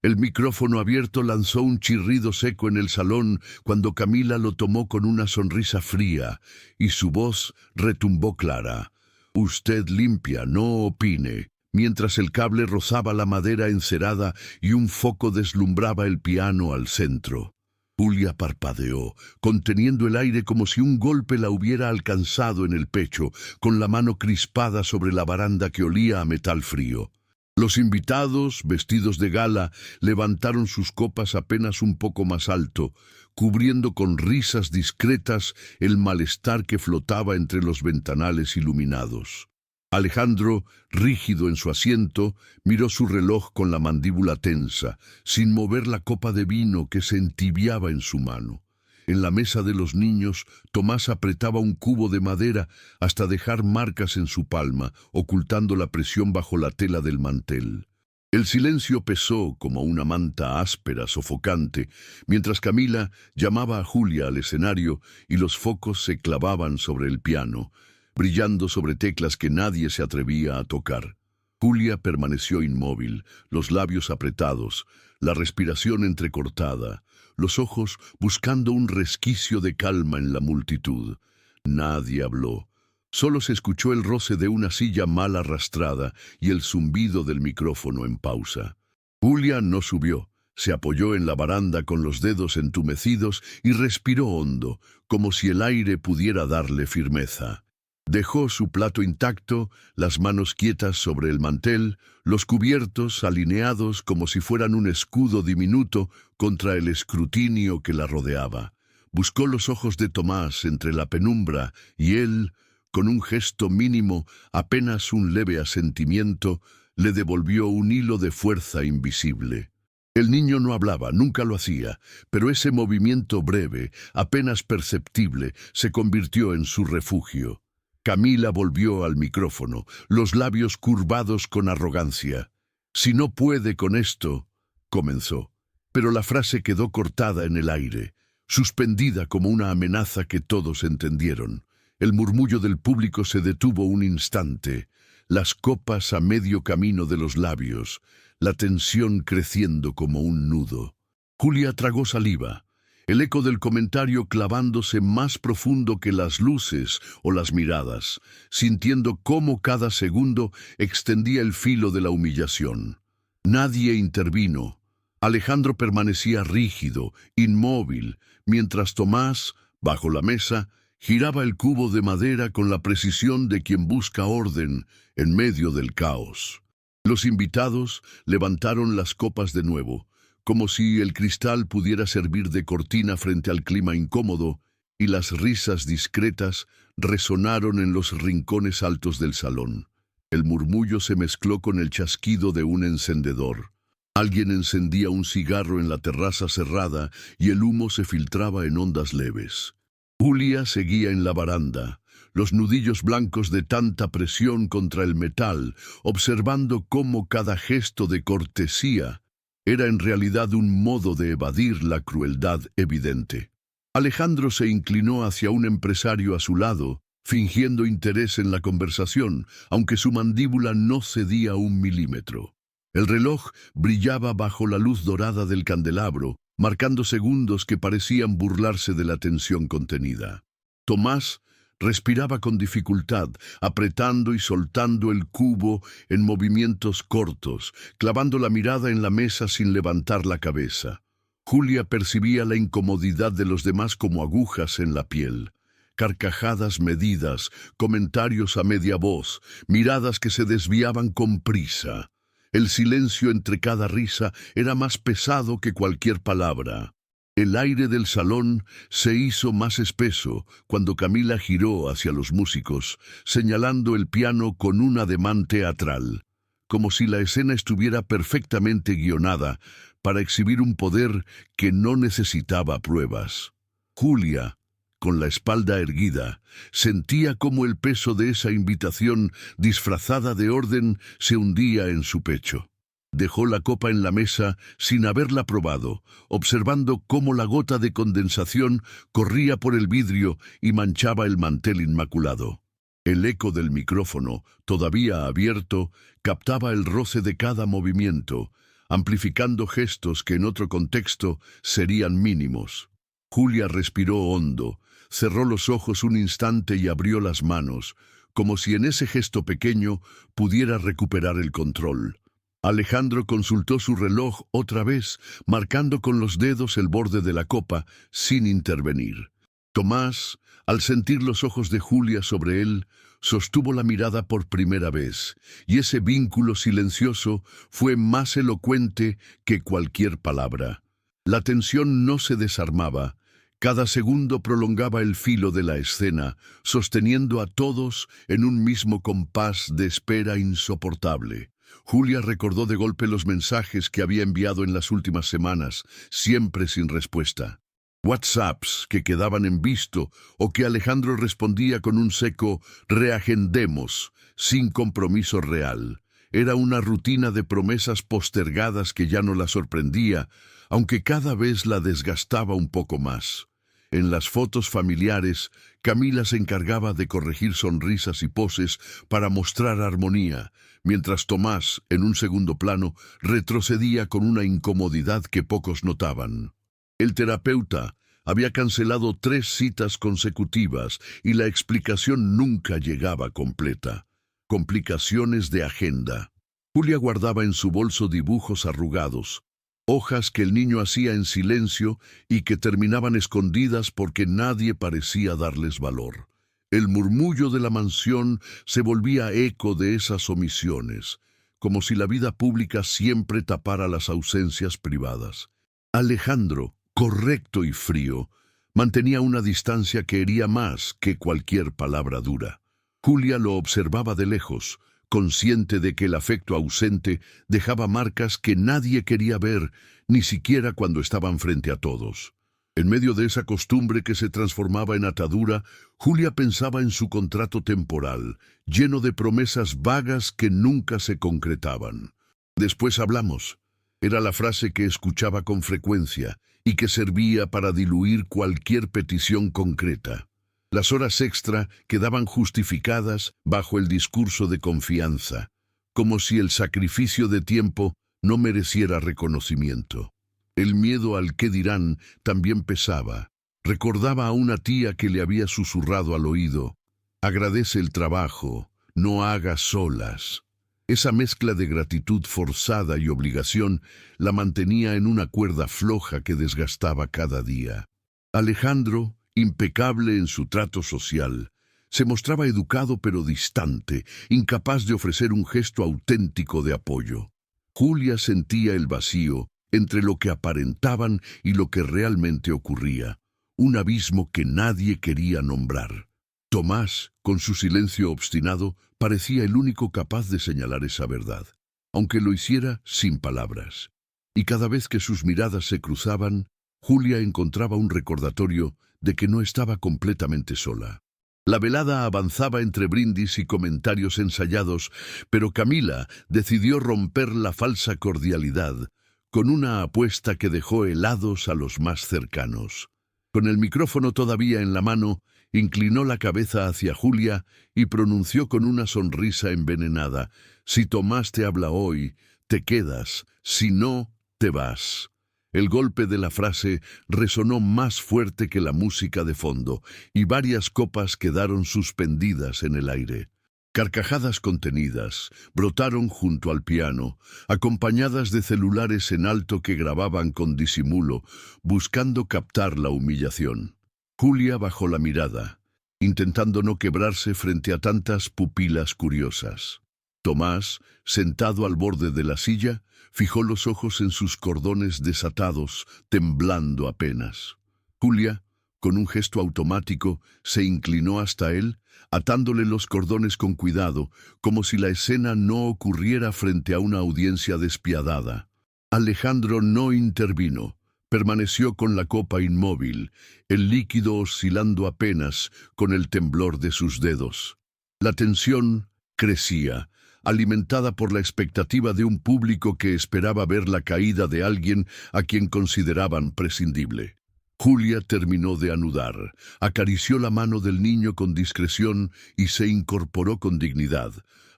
El micrófono abierto lanzó un chirrido seco en el salón cuando Camila lo tomó con una sonrisa fría y su voz retumbó clara. «Usted limpia, no opine», mientras el cable rozaba la madera encerada y un foco deslumbraba el piano al centro. Julia parpadeó, conteniendo el aire como si un golpe la hubiera alcanzado en el pecho, con la mano crispada sobre la baranda que olía a metal frío. Los invitados, vestidos de gala, levantaron sus copas apenas un poco más alto, cubriendo con risas discretas el malestar que flotaba entre los ventanales iluminados. Alejandro, rígido en su asiento, miró su reloj con la mandíbula tensa, sin mover la copa de vino que se entibiaba en su mano. En la mesa de los niños, Tomás apretaba un cubo de madera hasta dejar marcas en su palma, ocultando la presión bajo la tela del mantel. El silencio pesó como una manta áspera, sofocante, mientras Camila llamaba a Julia al escenario y los focos se clavaban sobre el piano, brillando sobre teclas que nadie se atrevía a tocar. Julia permaneció inmóvil, los labios apretados, la respiración entrecortada, los ojos buscando un resquicio de calma en la multitud. Nadie habló. Solo se escuchó el roce de una silla mal arrastrada y el zumbido del micrófono en pausa. Julia no subió. Se apoyó en la baranda con los dedos entumecidos y respiró hondo, como si el aire pudiera darle firmeza. Dejó su plato intacto, las manos quietas sobre el mantel, los cubiertos alineados como si fueran un escudo diminuto contra el escrutinio que la rodeaba. Buscó los ojos de Tomás entre la penumbra y él, con un gesto mínimo, apenas un leve asentimiento, le devolvió un hilo de fuerza invisible. El niño no hablaba, nunca lo hacía, pero ese movimiento breve, apenas perceptible, se convirtió en su refugio. Camila volvió al micrófono, los labios curvados con arrogancia. «Si no puede con esto», comenzó, pero la frase quedó cortada en el aire, suspendida como una amenaza que todos entendieron. El murmullo del público se detuvo un instante, las copas a medio camino de los labios, la tensión creciendo como un nudo. Julia tragó saliva, el eco del comentario clavándose más profundo que las luces o las miradas, sintiendo cómo cada segundo extendía el filo de la humillación. Nadie intervino. Alejandro permanecía rígido, inmóvil, mientras Tomás, bajo la mesa, giraba el cubo de madera con la precisión de quien busca orden en medio del caos. Los invitados levantaron las copas de nuevo, como si el cristal pudiera servir de cortina frente al clima incómodo, y las risas discretas resonaron en los rincones altos del salón. El murmullo se mezcló con el chasquido de un encendedor. Alguien encendía un cigarro en la terraza cerrada y el humo se filtraba en ondas leves. Julia seguía en la baranda, los nudillos blancos de tanta presión contra el metal, observando cómo cada gesto de cortesía era en realidad un modo de evadir la crueldad evidente. Alejandro se inclinó hacia un empresario a su lado, fingiendo interés en la conversación, aunque su mandíbula no cedía un milímetro. El reloj brillaba bajo la luz dorada del candelabro, marcando segundos que parecían burlarse de la tensión contenida. Tomás respiraba con dificultad, apretando y soltando el cubo en movimientos cortos, clavando la mirada en la mesa sin levantar la cabeza. Julia percibía la incomodidad de los demás como agujas en la piel. Carcajadas medidas, comentarios a media voz, miradas que se desviaban con prisa. El silencio entre cada risa era más pesado que cualquier palabra. El aire del salón se hizo más espeso cuando Camila giró hacia los músicos, señalando el piano con un ademán teatral, como si la escena estuviera perfectamente guionada para exhibir un poder que no necesitaba pruebas. Julia, con la espalda erguida, sentía cómo el peso de esa invitación disfrazada de orden se hundía en su pecho. Dejó la copa en la mesa sin haberla probado, observando cómo la gota de condensación corría por el vidrio y manchaba el mantel inmaculado. El eco del micrófono, todavía abierto, captaba el roce de cada movimiento, amplificando gestos que en otro contexto serían mínimos. Julia respiró hondo, cerró los ojos un instante y abrió las manos, como si en ese gesto pequeño pudiera recuperar el control. Alejandro consultó su reloj otra vez, marcando con los dedos el borde de la copa, sin intervenir. Tomás, al sentir los ojos de Julia sobre él, sostuvo la mirada por primera vez, y ese vínculo silencioso fue más elocuente que cualquier palabra. La tensión no se desarmaba. Cada segundo prolongaba el filo de la escena, sosteniendo a todos en un mismo compás de espera insoportable. Julia recordó de golpe los mensajes que había enviado en las últimas semanas, siempre sin respuesta. WhatsApps que quedaban en visto o que Alejandro respondía con un seco «reagendemos», sin compromiso real. Era una rutina de promesas postergadas que ya no la sorprendía, aunque cada vez la desgastaba un poco más. En las fotos familiares, Camila se encargaba de corregir sonrisas y poses para mostrar armonía, mientras Tomás, en un segundo plano, retrocedía con una incomodidad que pocos notaban. El terapeuta había cancelado 3 citas consecutivas y la explicación nunca llegaba completa. Complicaciones de agenda. Julia guardaba en su bolso dibujos arrugados, hojas que el niño hacía en silencio y que terminaban escondidas porque nadie parecía darles valor. El murmullo de la mansión se volvía eco de esas omisiones, como si la vida pública siempre tapara las ausencias privadas. Alejandro, correcto y frío, mantenía una distancia que hería más que cualquier palabra dura. Julia lo observaba de lejos, consciente de que el afecto ausente dejaba marcas que nadie quería ver, ni siquiera cuando estaban frente a todos. En medio de esa costumbre que se transformaba en atadura, Julia pensaba en su contrato temporal, lleno de promesas vagas que nunca se concretaban. «Después hablamos». Era la frase que escuchaba con frecuencia y que servía para diluir cualquier petición concreta. Las horas extra quedaban justificadas bajo el discurso de confianza, como si el sacrificio de tiempo no mereciera reconocimiento. El miedo al qué dirán también pesaba. Recordaba a una tía que le había susurrado al oído: «Agradece el trabajo, no hagas solas». Esa mezcla de gratitud forzada y obligación la mantenía en una cuerda floja que desgastaba cada día. Alejandro, impecable en su trato social, se mostraba educado pero distante, incapaz de ofrecer un gesto auténtico de apoyo. Julia sentía el vacío entre lo que aparentaban y lo que realmente ocurría, un abismo que nadie quería nombrar. Tomás, con su silencio obstinado, parecía el único capaz de señalar esa verdad, aunque lo hiciera sin palabras. Y cada vez que sus miradas se cruzaban, Julia encontraba un recordatorio de que no estaba completamente sola. La velada avanzaba entre brindis y comentarios ensayados, pero Camila decidió romper la falsa cordialidad con una apuesta que dejó helados a los más cercanos. Con el micrófono todavía en la mano, inclinó la cabeza hacia Julia y pronunció con una sonrisa envenenada: «Si Tomás te habla hoy, te quedas, si no, te vas». El golpe de la frase resonó más fuerte que la música de fondo, y varias copas quedaron suspendidas en el aire. Carcajadas contenidas brotaron junto al piano, acompañadas de celulares en alto que grababan con disimulo, buscando captar la humillación. Julia bajó la mirada, intentando no quebrarse frente a tantas pupilas curiosas. Tomás, sentado al borde de la silla, fijó los ojos en sus cordones desatados, temblando apenas. Julia, con un gesto automático, se inclinó hasta él, atándole los cordones con cuidado, como si la escena no ocurriera frente a una audiencia despiadada. Alejandro no intervino. Permaneció con la copa inmóvil, el líquido oscilando apenas con el temblor de sus dedos. La tensión crecía, alimentada por la expectativa de un público que esperaba ver la caída de alguien a quien consideraban prescindible. Julia terminó de anudar, acarició la mano del niño con discreción y se incorporó con dignidad,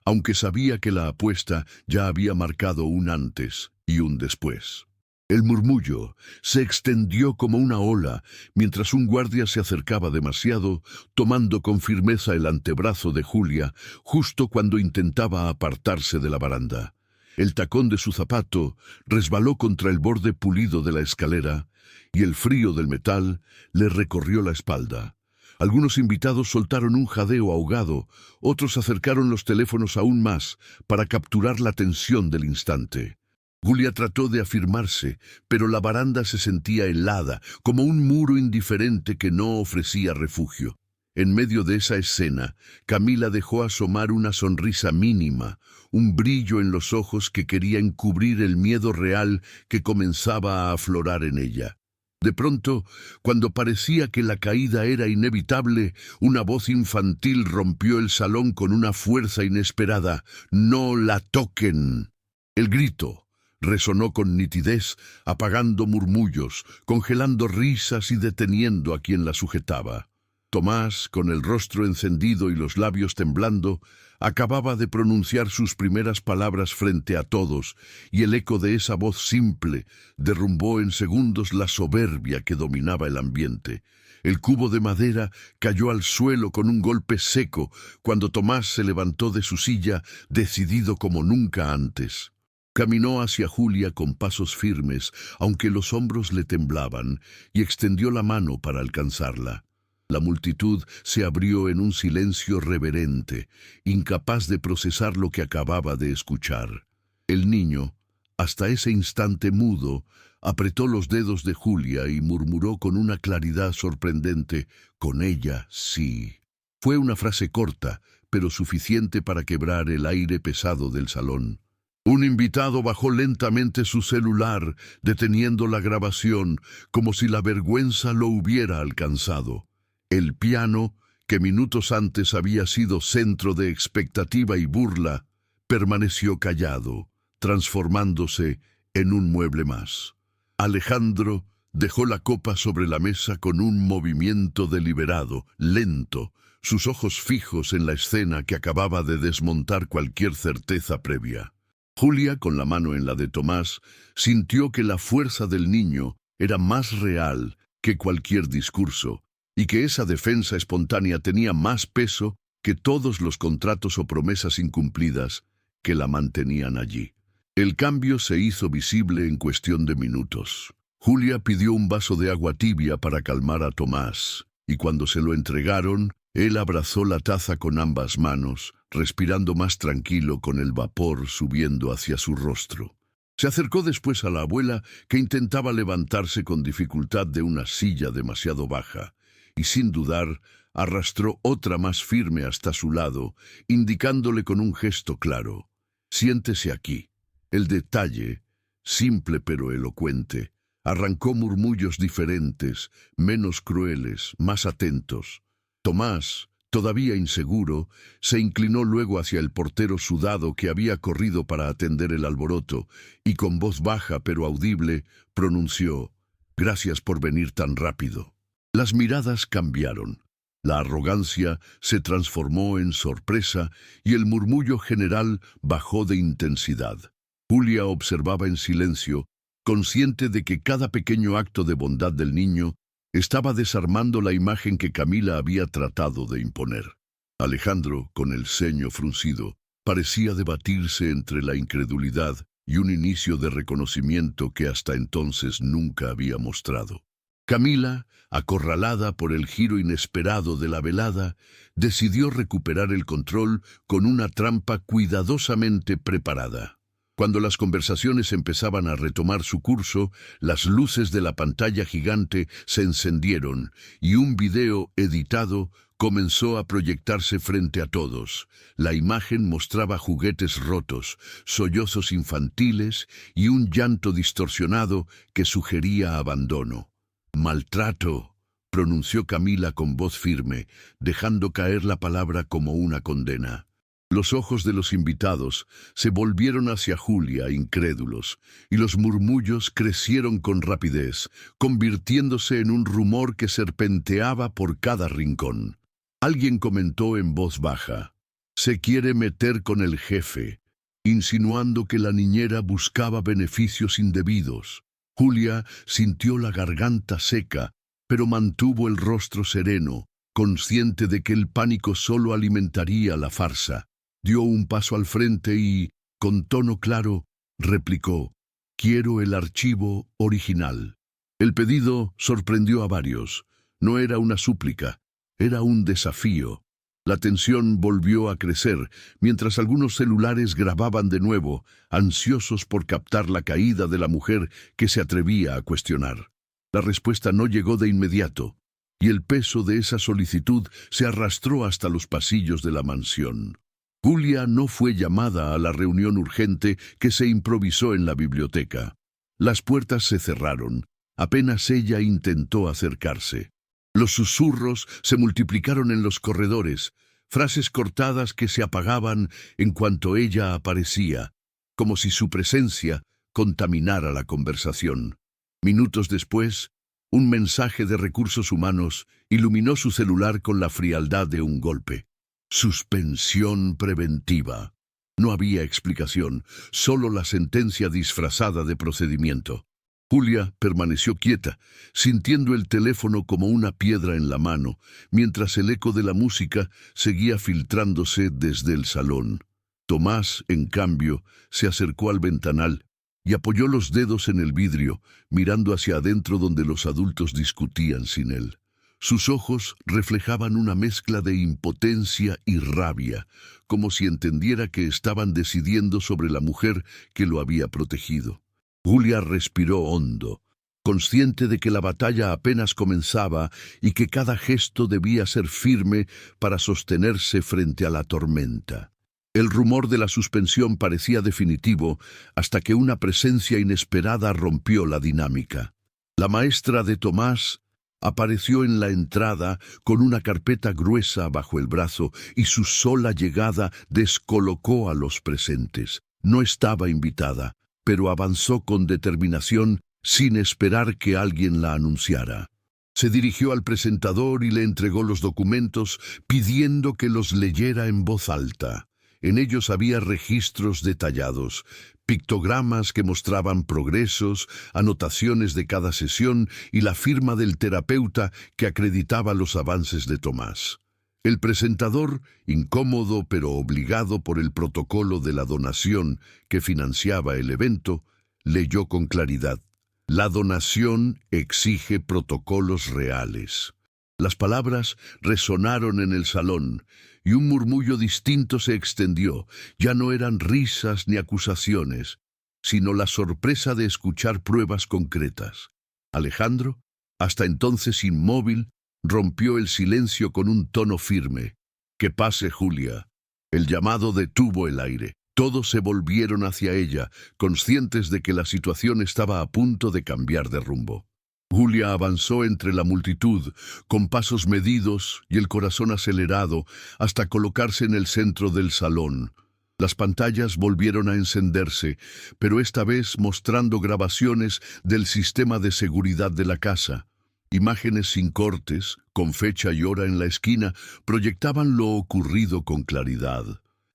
aunque sabía que la apuesta ya había marcado un antes y un después. El murmullo se extendió como una ola mientras un guardia se acercaba demasiado, tomando con firmeza el antebrazo de Julia justo cuando intentaba apartarse de la baranda. El tacón de su zapato resbaló contra el borde pulido de la escalera y el frío del metal le recorrió la espalda. Algunos invitados soltaron un jadeo ahogado, otros acercaron los teléfonos aún más para capturar la tensión del instante. Julia trató de afirmarse, pero la baranda se sentía helada, como un muro indiferente que no ofrecía refugio. En medio de esa escena, Camila dejó asomar una sonrisa mínima, un brillo en los ojos que quería encubrir el miedo real que comenzaba a aflorar en ella. De pronto, cuando parecía que la caída era inevitable, una voz infantil rompió el salón con una fuerza inesperada. «¡No la toquen!». El grito resonó con nitidez, apagando murmullos, congelando risas y deteniendo a quien la sujetaba. Tomás, con el rostro encendido y los labios temblando, acababa de pronunciar sus primeras palabras frente a todos, y el eco de esa voz simple derrumbó en segundos la soberbia que dominaba el ambiente. El cubo de madera cayó al suelo con un golpe seco cuando Tomás se levantó de su silla, decidido como nunca antes. Caminó hacia Julia con pasos firmes, aunque los hombros le temblaban, y extendió la mano para alcanzarla. La multitud se abrió en un silencio reverente, incapaz de procesar lo que acababa de escuchar. El niño, hasta ese instante mudo, apretó los dedos de Julia y murmuró con una claridad sorprendente: «Con ella, sí». Fue una frase corta, pero suficiente para quebrar el aire pesado del salón. Un invitado bajó lentamente su celular, deteniendo la grabación, como si la vergüenza lo hubiera alcanzado. El piano, que minutos antes había sido centro de expectativa y burla, permaneció callado, transformándose en un mueble más. Alejandro dejó la copa sobre la mesa con un movimiento deliberado, lento, sus ojos fijos en la escena que acababa de desmontar cualquier certeza previa. Julia, con la mano en la de Tomás, sintió que la fuerza del niño era más real que cualquier discurso, y que esa defensa espontánea tenía más peso que todos los contratos o promesas incumplidas que la mantenían allí. El cambio se hizo visible en cuestión de minutos. Julia pidió un vaso de agua tibia para calmar a Tomás, y cuando se lo entregaron, él abrazó la taza con ambas manos, respirando más tranquilo con el vapor subiendo hacia su rostro. Se acercó después a la abuela, que intentaba levantarse con dificultad de una silla demasiado baja, y sin dudar arrastró otra más firme hasta su lado, indicándole con un gesto claro: «Siéntese aquí». El detalle, simple pero elocuente, arrancó murmullos diferentes, menos crueles, más atentos. Tomás, todavía inseguro, se inclinó luego hacia el portero sudado que había corrido para atender el alboroto, y con voz baja pero audible pronunció: «Gracias por venir tan rápido». Las miradas cambiaron. La arrogancia se transformó en sorpresa y el murmullo general bajó de intensidad. Julia observaba en silencio, consciente de que cada pequeño acto de bondad del niño estaba desarmando la imagen que Camila había tratado de imponer. Alejandro, con el ceño fruncido, parecía debatirse entre la incredulidad y un inicio de reconocimiento que hasta entonces nunca había mostrado. Camila, acorralada por el giro inesperado de la velada, decidió recuperar el control con una trampa cuidadosamente preparada. Cuando las conversaciones empezaban a retomar su curso, las luces de la pantalla gigante se encendieron y un video editado comenzó a proyectarse frente a todos. La imagen mostraba juguetes rotos, sollozos infantiles y un llanto distorsionado que sugería abandono. «Maltrato», pronunció Camila con voz firme, dejando caer la palabra como una condena. Los ojos de los invitados se volvieron hacia Julia, incrédulos, y los murmullos crecieron con rapidez, convirtiéndose en un rumor que serpenteaba por cada rincón. Alguien comentó en voz baja: Se quiere meter con el jefe, insinuando que la niñera buscaba beneficios indebidos. Julia sintió la garganta seca, pero mantuvo el rostro sereno, consciente de que el pánico solo alimentaría la farsa. Dio un paso al frente y, con tono claro, replicó: «Quiero el archivo original». El pedido sorprendió a varios. No era una súplica, era un desafío. La tensión volvió a crecer, mientras algunos celulares grababan de nuevo, ansiosos por captar la caída de la mujer que se atrevía a cuestionar. La respuesta no llegó de inmediato, y el peso de esa solicitud se arrastró hasta los pasillos de la mansión. Julia no fue llamada a la reunión urgente que se improvisó en la biblioteca. Las puertas se cerraron, apenas ella intentó acercarse. Los susurros se multiplicaron en los corredores, frases cortadas que se apagaban en cuanto ella aparecía, como si su presencia contaminara la conversación. Minutos después, un mensaje de recursos humanos iluminó su celular con la frialdad de un golpe. Suspensión preventiva. No había explicación, solo la sentencia disfrazada de procedimiento. Julia permaneció quieta, sintiendo el teléfono como una piedra en la mano, mientras el eco de la música seguía filtrándose desde el salón. Tomás, en cambio, se acercó al ventanal y apoyó los dedos en el vidrio, mirando hacia adentro donde los adultos discutían sin él. Sus ojos reflejaban una mezcla de impotencia y rabia, como si entendiera que estaban decidiendo sobre la mujer que lo había protegido. Julia respiró hondo, consciente de que la batalla apenas comenzaba y que cada gesto debía ser firme para sostenerse frente a la tormenta. El rumor de la suspensión parecía definitivo hasta que una presencia inesperada rompió la dinámica. La maestra de Tomás apareció en la entrada con una carpeta gruesa bajo el brazo y su sola llegada descolocó a los presentes. No estaba invitada, pero avanzó con determinación sin esperar que alguien la anunciara. Se dirigió al presentador y le entregó los documentos pidiendo que los leyera en voz alta. En ellos había registros detallados, pictogramas que mostraban progresos, anotaciones de cada sesión y la firma del terapeuta que acreditaba los avances de Tomás. El presentador, incómodo pero obligado por el protocolo de la donación que financiaba el evento, leyó con claridad: «La donación exige protocolos reales». Las palabras resonaron en el salón, y un murmullo distinto se extendió. Ya no eran risas ni acusaciones, sino la sorpresa de escuchar pruebas concretas. Alejandro, hasta entonces inmóvil, rompió el silencio con un tono firme: «Que pase, Julia». El llamado detuvo el aire. Todos se volvieron hacia ella, conscientes de que la situación estaba a punto de cambiar de rumbo. Julia avanzó entre la multitud, con pasos medidos y el corazón acelerado, hasta colocarse en el centro del salón. Las pantallas volvieron a encenderse, pero esta vez mostrando grabaciones del sistema de seguridad de la casa. Imágenes sin cortes, con fecha y hora en la esquina, proyectaban lo ocurrido con claridad.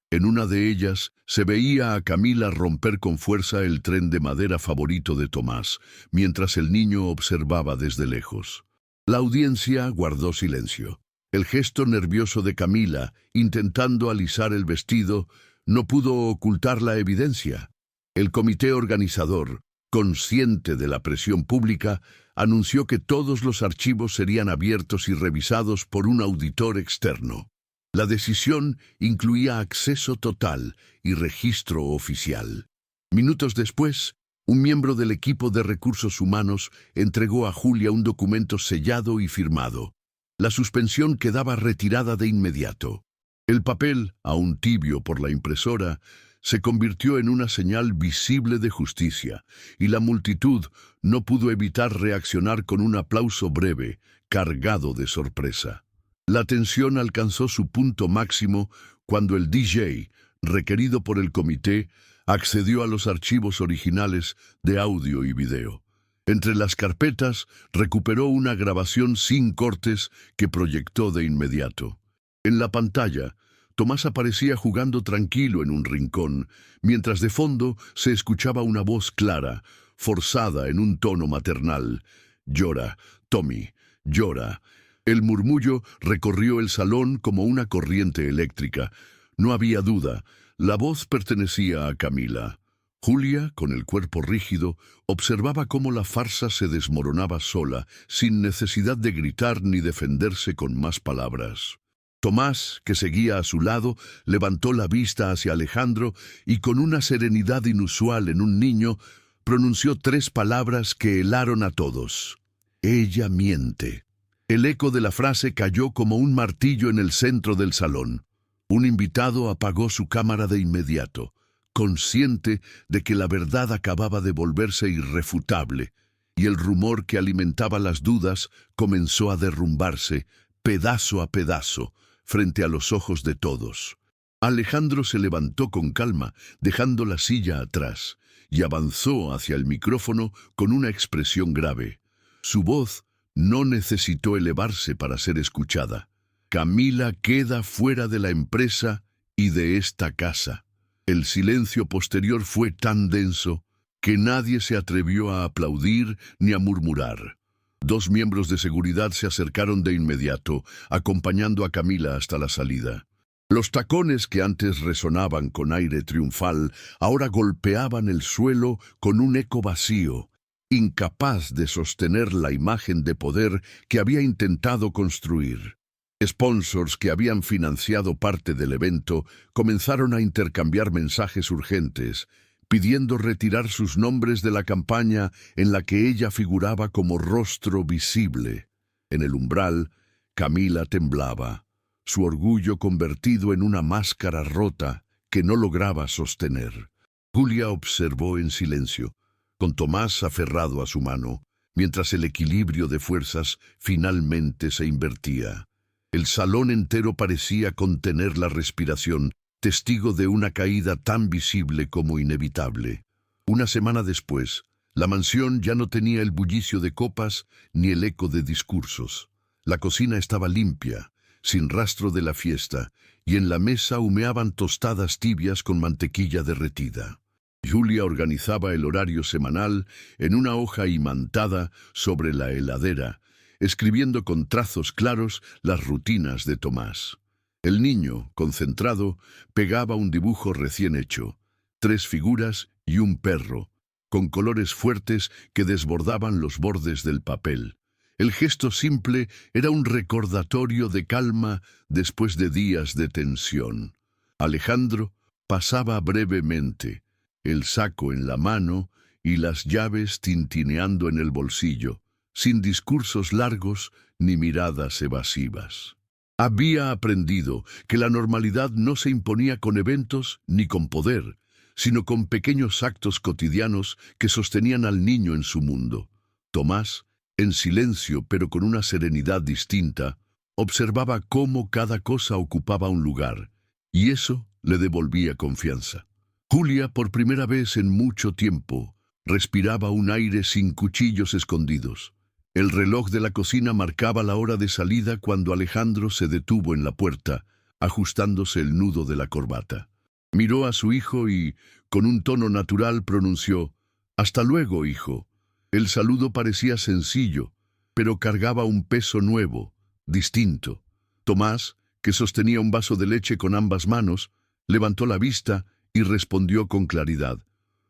En una de ellas se veía a Camila romper con fuerza el tren de madera favorito de Tomás, mientras el niño observaba desde lejos. La audiencia guardó silencio. El gesto nervioso de Camila, intentando alisar el vestido, no pudo ocultar la evidencia. El comité organizador, consciente de la presión pública, anunció que todos los archivos serían abiertos y revisados por un auditor externo. La decisión incluía acceso total y registro oficial. Minutos después, un miembro del equipo de recursos humanos entregó a Julia un documento sellado y firmado. La suspensión quedaba retirada de inmediato. El papel, aún tibio por la impresora, se convirtió en una señal visible de justicia, y la multitud no pudo evitar reaccionar con un aplauso breve, cargado de sorpresa. La tensión alcanzó su punto máximo cuando el DJ, requerido por el comité, accedió a los archivos originales de audio y video. Entre las carpetas recuperó una grabación sin cortes que proyectó de inmediato. En la pantalla, Tomás aparecía jugando tranquilo en un rincón, mientras de fondo se escuchaba una voz clara, forzada en un tono maternal. «Llora, Tommy, llora». El murmullo recorrió el salón como una corriente eléctrica. No había duda, la voz pertenecía a Camila. Julia, con el cuerpo rígido, observaba cómo la farsa se desmoronaba sola, sin necesidad de gritar ni defenderse con más palabras. Tomás, que seguía a su lado, levantó la vista hacia Alejandro y con una serenidad inusual en un niño, pronunció 3 palabras que helaron a todos. «Ella miente». El eco de la frase cayó como un martillo en el centro del salón. Un invitado apagó su cámara de inmediato, consciente de que la verdad acababa de volverse irrefutable, y el rumor que alimentaba las dudas comenzó a derrumbarse, pedazo a pedazo, frente a los ojos de todos. Alejandro se levantó con calma, dejando la silla atrás, y avanzó hacia el micrófono con una expresión grave. Su voz no necesitó elevarse para ser escuchada. «Camila queda fuera de la empresa y de esta casa». El silencio posterior fue tan denso que nadie se atrevió a aplaudir ni a murmurar. 2 miembros de seguridad se acercaron de inmediato, acompañando a Camila hasta la salida. Los tacones que antes resonaban con aire triunfal ahora golpeaban el suelo con un eco vacío, incapaz de sostener la imagen de poder que había intentado construir. Sponsors que habían financiado parte del evento comenzaron a intercambiar mensajes urgentes, pidiendo retirar sus nombres de la campaña en la que ella figuraba como rostro visible. En el umbral, Camila temblaba, su orgullo convertido en una máscara rota que no lograba sostener. Julia observó en silencio, con Tomás aferrado a su mano, mientras el equilibrio de fuerzas finalmente se invertía. El salón entero parecía contener la respiración, testigo de una caída tan visible como inevitable. Una semana después, la mansión ya no tenía el bullicio de copas ni el eco de discursos. La cocina estaba limpia, sin rastro de la fiesta, y en la mesa humeaban tostadas tibias con mantequilla derretida. Julia organizaba el horario semanal en una hoja imantada sobre la heladera, escribiendo con trazos claros las rutinas de Tomás. El niño, concentrado, pegaba un dibujo recién hecho, 3 figuras y un perro, con colores fuertes que desbordaban los bordes del papel. El gesto simple era un recordatorio de calma después de días de tensión. Alejandro pasaba brevemente, el saco en la mano y las llaves tintineando en el bolsillo, sin discursos largos ni miradas evasivas. Había aprendido que la normalidad no se imponía con eventos ni con poder, sino con pequeños actos cotidianos que sostenían al niño en su mundo. Tomás, en silencio pero con una serenidad distinta, observaba cómo cada cosa ocupaba un lugar, y eso le devolvía confianza. Julia, por primera vez en mucho tiempo, respiraba un aire sin cuchillos escondidos. El reloj de la cocina marcaba la hora de salida cuando Alejandro se detuvo en la puerta, ajustándose el nudo de la corbata. Miró a su hijo y, con un tono natural, pronunció: «Hasta luego, hijo». El saludo parecía sencillo, pero cargaba un peso nuevo, distinto. Tomás, que sostenía un vaso de leche con ambas manos, levantó la vista y respondió con claridad.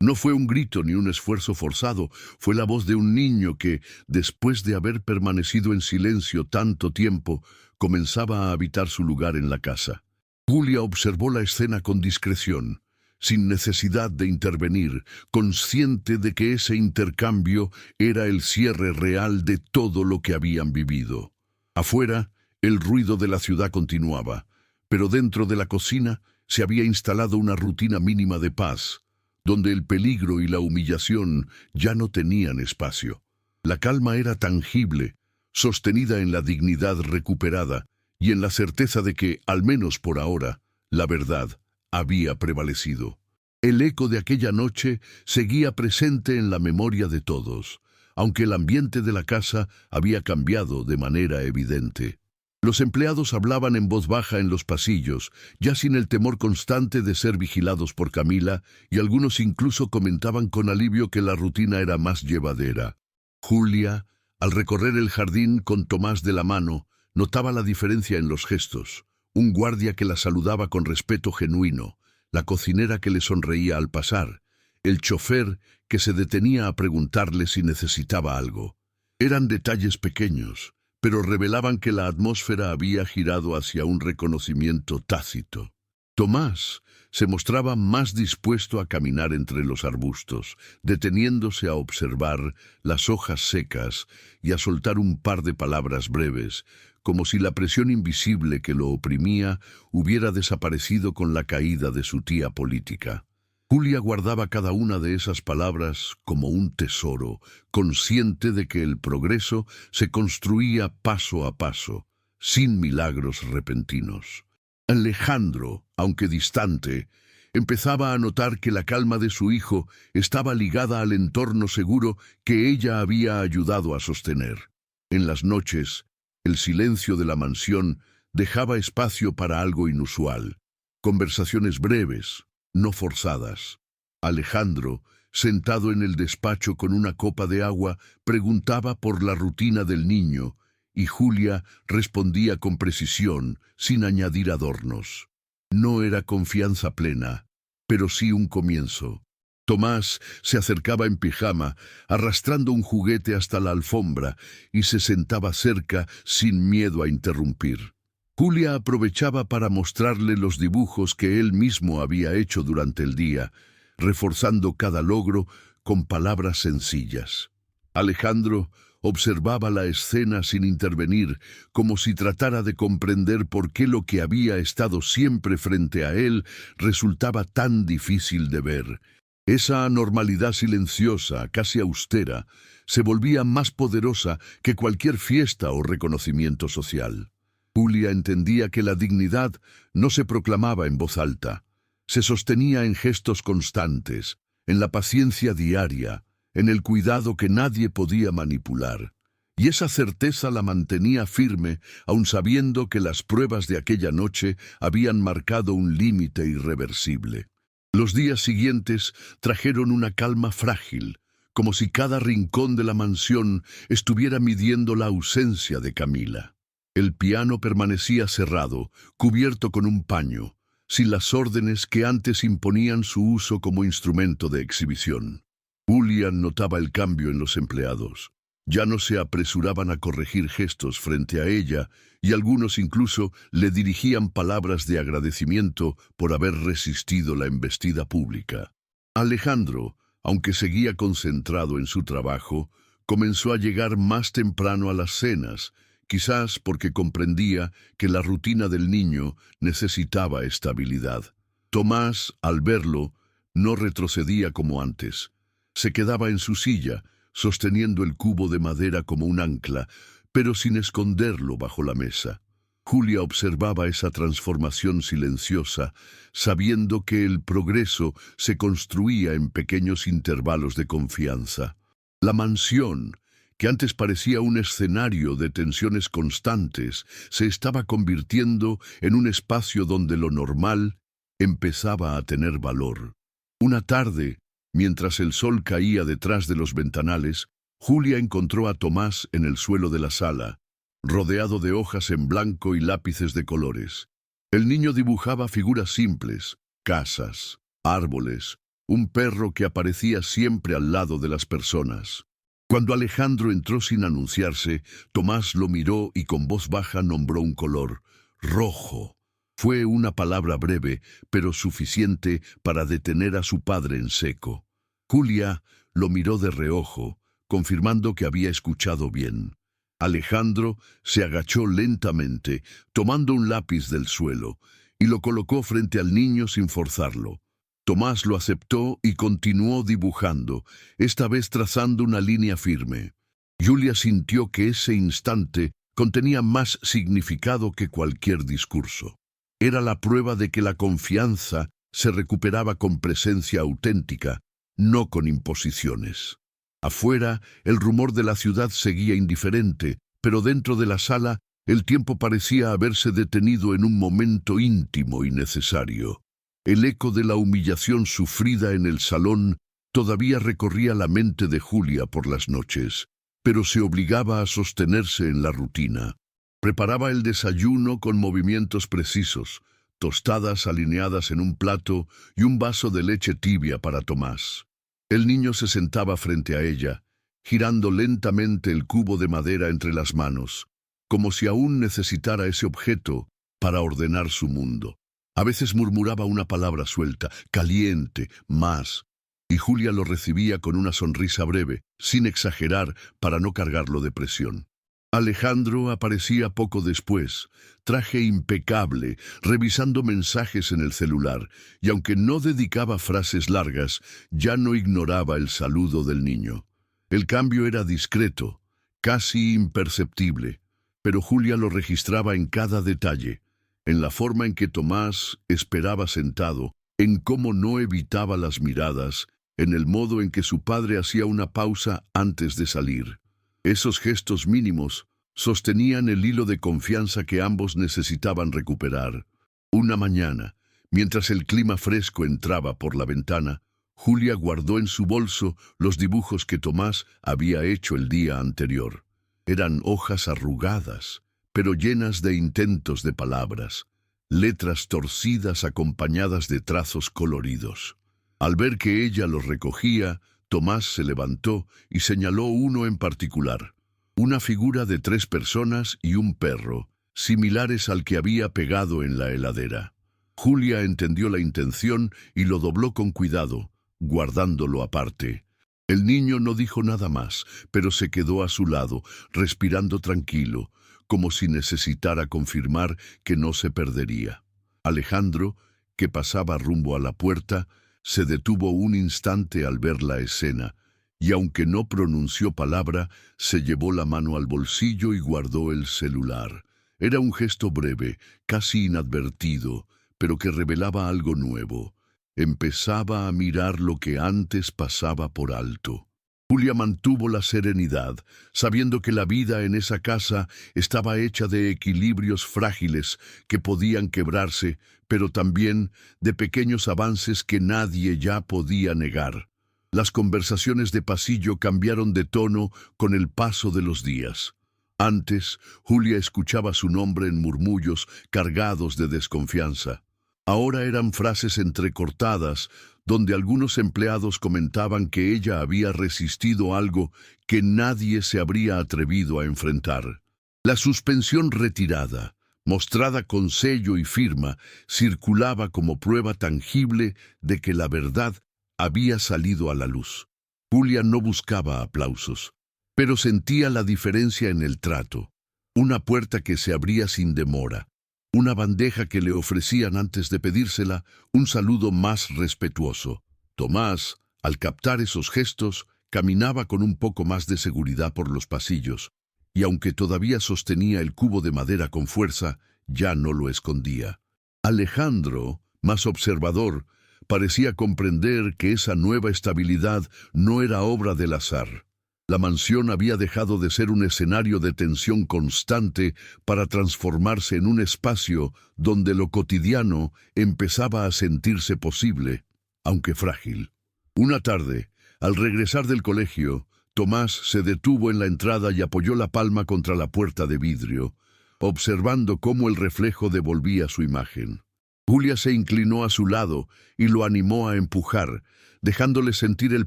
No fue un grito ni un esfuerzo forzado, fue la voz de un niño que, después de haber permanecido en silencio tanto tiempo, comenzaba a habitar su lugar en la casa. Julia observó la escena con discreción, sin necesidad de intervenir, consciente de que ese intercambio era el cierre real de todo lo que habían vivido. Afuera, el ruido de la ciudad continuaba, pero dentro de la cocina se había instalado una rutina mínima de paz, donde el peligro y la humillación ya no tenían espacio. La calma era tangible, sostenida en la dignidad recuperada y en la certeza de que, al menos por ahora, la verdad había prevalecido. El eco de aquella noche seguía presente en la memoria de todos, aunque el ambiente de la casa había cambiado de manera evidente. Los empleados hablaban en voz baja en los pasillos, ya sin el temor constante de ser vigilados por Camila, y algunos incluso comentaban con alivio que la rutina era más llevadera. Julia, al recorrer el jardín con Tomás de la mano, notaba la diferencia en los gestos. Un guardia que la saludaba con respeto genuino, la cocinera que le sonreía al pasar, el chofer que se detenía a preguntarle si necesitaba algo. Eran detalles pequeños, pero revelaban que la atmósfera había girado hacia un reconocimiento tácito. Tomás se mostraba más dispuesto a caminar entre los arbustos, deteniéndose a observar las hojas secas y a soltar un par de palabras breves, como si la presión invisible que lo oprimía hubiera desaparecido con la caída de su tía política. Julia guardaba cada una de esas palabras como un tesoro, consciente de que el progreso se construía paso a paso, sin milagros repentinos. Alejandro, aunque distante, empezaba a notar que la calma de su hijo estaba ligada al entorno seguro que ella había ayudado a sostener. En las noches, el silencio de la mansión dejaba espacio para algo inusual. Conversaciones breves, no forzadas. Alejandro, sentado en el despacho con una copa de agua, preguntaba por la rutina del niño, y Julia respondía con precisión, sin añadir adornos. No era confianza plena, pero sí un comienzo. Tomás se acercaba en pijama, arrastrando un juguete hasta la alfombra, y se sentaba cerca sin miedo a interrumpir. Julia aprovechaba para mostrarle los dibujos que él mismo había hecho durante el día, reforzando cada logro con palabras sencillas. Alejandro observaba la escena sin intervenir, como si tratara de comprender por qué lo que había estado siempre frente a él resultaba tan difícil de ver. Esa anormalidad silenciosa, casi austera, se volvía más poderosa que cualquier fiesta o reconocimiento social. Julia entendía que la dignidad no se proclamaba en voz alta, se sostenía en gestos constantes, en la paciencia diaria, en el cuidado que nadie podía manipular. Y esa certeza la mantenía firme, aun sabiendo que las pruebas de aquella noche habían marcado un límite irreversible. Los días siguientes trajeron una calma frágil, como si cada rincón de la mansión estuviera midiendo la ausencia de Camila. El piano permanecía cerrado, cubierto con un paño, sin las órdenes que antes imponían su uso como instrumento de exhibición. Julia notaba el cambio en los empleados. Ya no se apresuraban a corregir gestos frente a ella, y algunos incluso le dirigían palabras de agradecimiento por haber resistido la embestida pública. Alejandro, aunque seguía concentrado en su trabajo, comenzó a llegar más temprano a las cenas, quizás porque comprendía que la rutina del niño necesitaba estabilidad. Tomás, al verlo, no retrocedía como antes. Se quedaba en su silla, sosteniendo el cubo de madera como un ancla, pero sin esconderlo bajo la mesa. Julia observaba esa transformación silenciosa, sabiendo que el progreso se construía en pequeños intervalos de confianza. La mansión, que antes parecía un escenario de tensiones constantes, se estaba convirtiendo en un espacio donde lo normal empezaba a tener valor. Una tarde, mientras el sol caía detrás de los ventanales, Julia encontró a Tomás en el suelo de la sala, rodeado de hojas en blanco y lápices de colores. El niño dibujaba figuras simples, casas, árboles, un perro que aparecía siempre al lado de las personas. Cuando Alejandro entró sin anunciarse, Tomás lo miró y con voz baja nombró un color: rojo. Fue una palabra breve, pero suficiente para detener a su padre en seco. Julia lo miró de reojo, confirmando que había escuchado bien. Alejandro se agachó lentamente, tomando un lápiz del suelo, y lo colocó frente al niño sin forzarlo. Tomás lo aceptó y continuó dibujando, esta vez trazando una línea firme. Julia sintió que ese instante contenía más significado que cualquier discurso. Era la prueba de que la confianza se recuperaba con presencia auténtica, no con imposiciones. Afuera, el rumor de la ciudad seguía indiferente, pero dentro de la sala, El tiempo parecía haberse detenido en un momento íntimo y necesario. El eco de la humillación sufrida en el salón todavía recorría la mente de Julia por las noches, pero se obligaba a sostenerse en la rutina. Preparaba el desayuno con movimientos precisos, tostadas alineadas en un plato y un vaso de leche tibia para Tomás. El niño se sentaba frente a ella, girando lentamente el cubo de madera entre las manos, como si aún necesitara ese objeto para ordenar su mundo. A veces murmuraba una palabra suelta, caliente, más, y Julia lo recibía con una sonrisa breve, sin exagerar para no cargarlo de presión. Alejandro aparecía poco después, traje impecable, revisando mensajes en el celular, y aunque no dedicaba frases largas, ya no ignoraba el saludo del niño. El cambio era discreto, casi imperceptible, pero Julia lo registraba en cada detalle, en la forma en que Tomás esperaba sentado, en cómo no evitaba las miradas, en el modo en que su padre hacía una pausa antes de salir. Esos gestos mínimos sostenían el hilo de confianza que ambos necesitaban recuperar. Una mañana, mientras el clima fresco entraba por la ventana, Julia guardó en su bolso los dibujos que Tomás había hecho el día anterior. Eran hojas arrugadas, pero llenas de intentos de palabras, letras torcidas acompañadas de trazos coloridos. Al ver que ella los recogía, Tomás se levantó y señaló uno en particular, una figura de 3 personas y un perro, similares al que había pegado en la heladera. Julia entendió la intención y lo dobló con cuidado, guardándolo aparte. El niño no dijo nada más, pero se quedó a su lado, respirando tranquilo, como si necesitara confirmar que no se perdería. Alejandro, que pasaba rumbo a la puerta, se detuvo un instante al ver la escena, y aunque no pronunció palabra, se llevó la mano al bolsillo y guardó el celular. Era un gesto breve, casi inadvertido, pero que revelaba algo nuevo. Empezaba a mirar lo que antes pasaba por alto. Julia mantuvo la serenidad, sabiendo que la vida en esa casa estaba hecha de equilibrios frágiles que podían quebrarse, pero también de pequeños avances que nadie ya podía negar. Las conversaciones de pasillo cambiaron de tono con el paso de los días. Antes, Julia escuchaba su nombre en murmullos cargados de desconfianza. Ahora eran frases entrecortadas, donde algunos empleados comentaban que ella había resistido algo que nadie se habría atrevido a enfrentar. La suspensión retirada, mostrada con sello y firma, circulaba como prueba tangible de que la verdad había salido a la luz. Julia no buscaba aplausos, pero sentía la diferencia en el trato. Una puerta que se abría sin demora, una bandeja que le ofrecían antes de pedírsela, un saludo más respetuoso. Tomás, al captar esos gestos, caminaba con un poco más de seguridad por los pasillos, y aunque todavía sostenía el cubo de madera con fuerza, ya no lo escondía. Alejandro, más observador, parecía comprender que esa nueva estabilidad no era obra del azar. La mansión había dejado de ser un escenario de tensión constante para transformarse en un espacio donde lo cotidiano empezaba a sentirse posible, aunque frágil. Una tarde, al regresar del colegio, Tomás se detuvo en la entrada y apoyó la palma contra la puerta de vidrio, observando cómo el reflejo devolvía su imagen. Julia se inclinó a su lado y lo animó a empujar, dejándole sentir el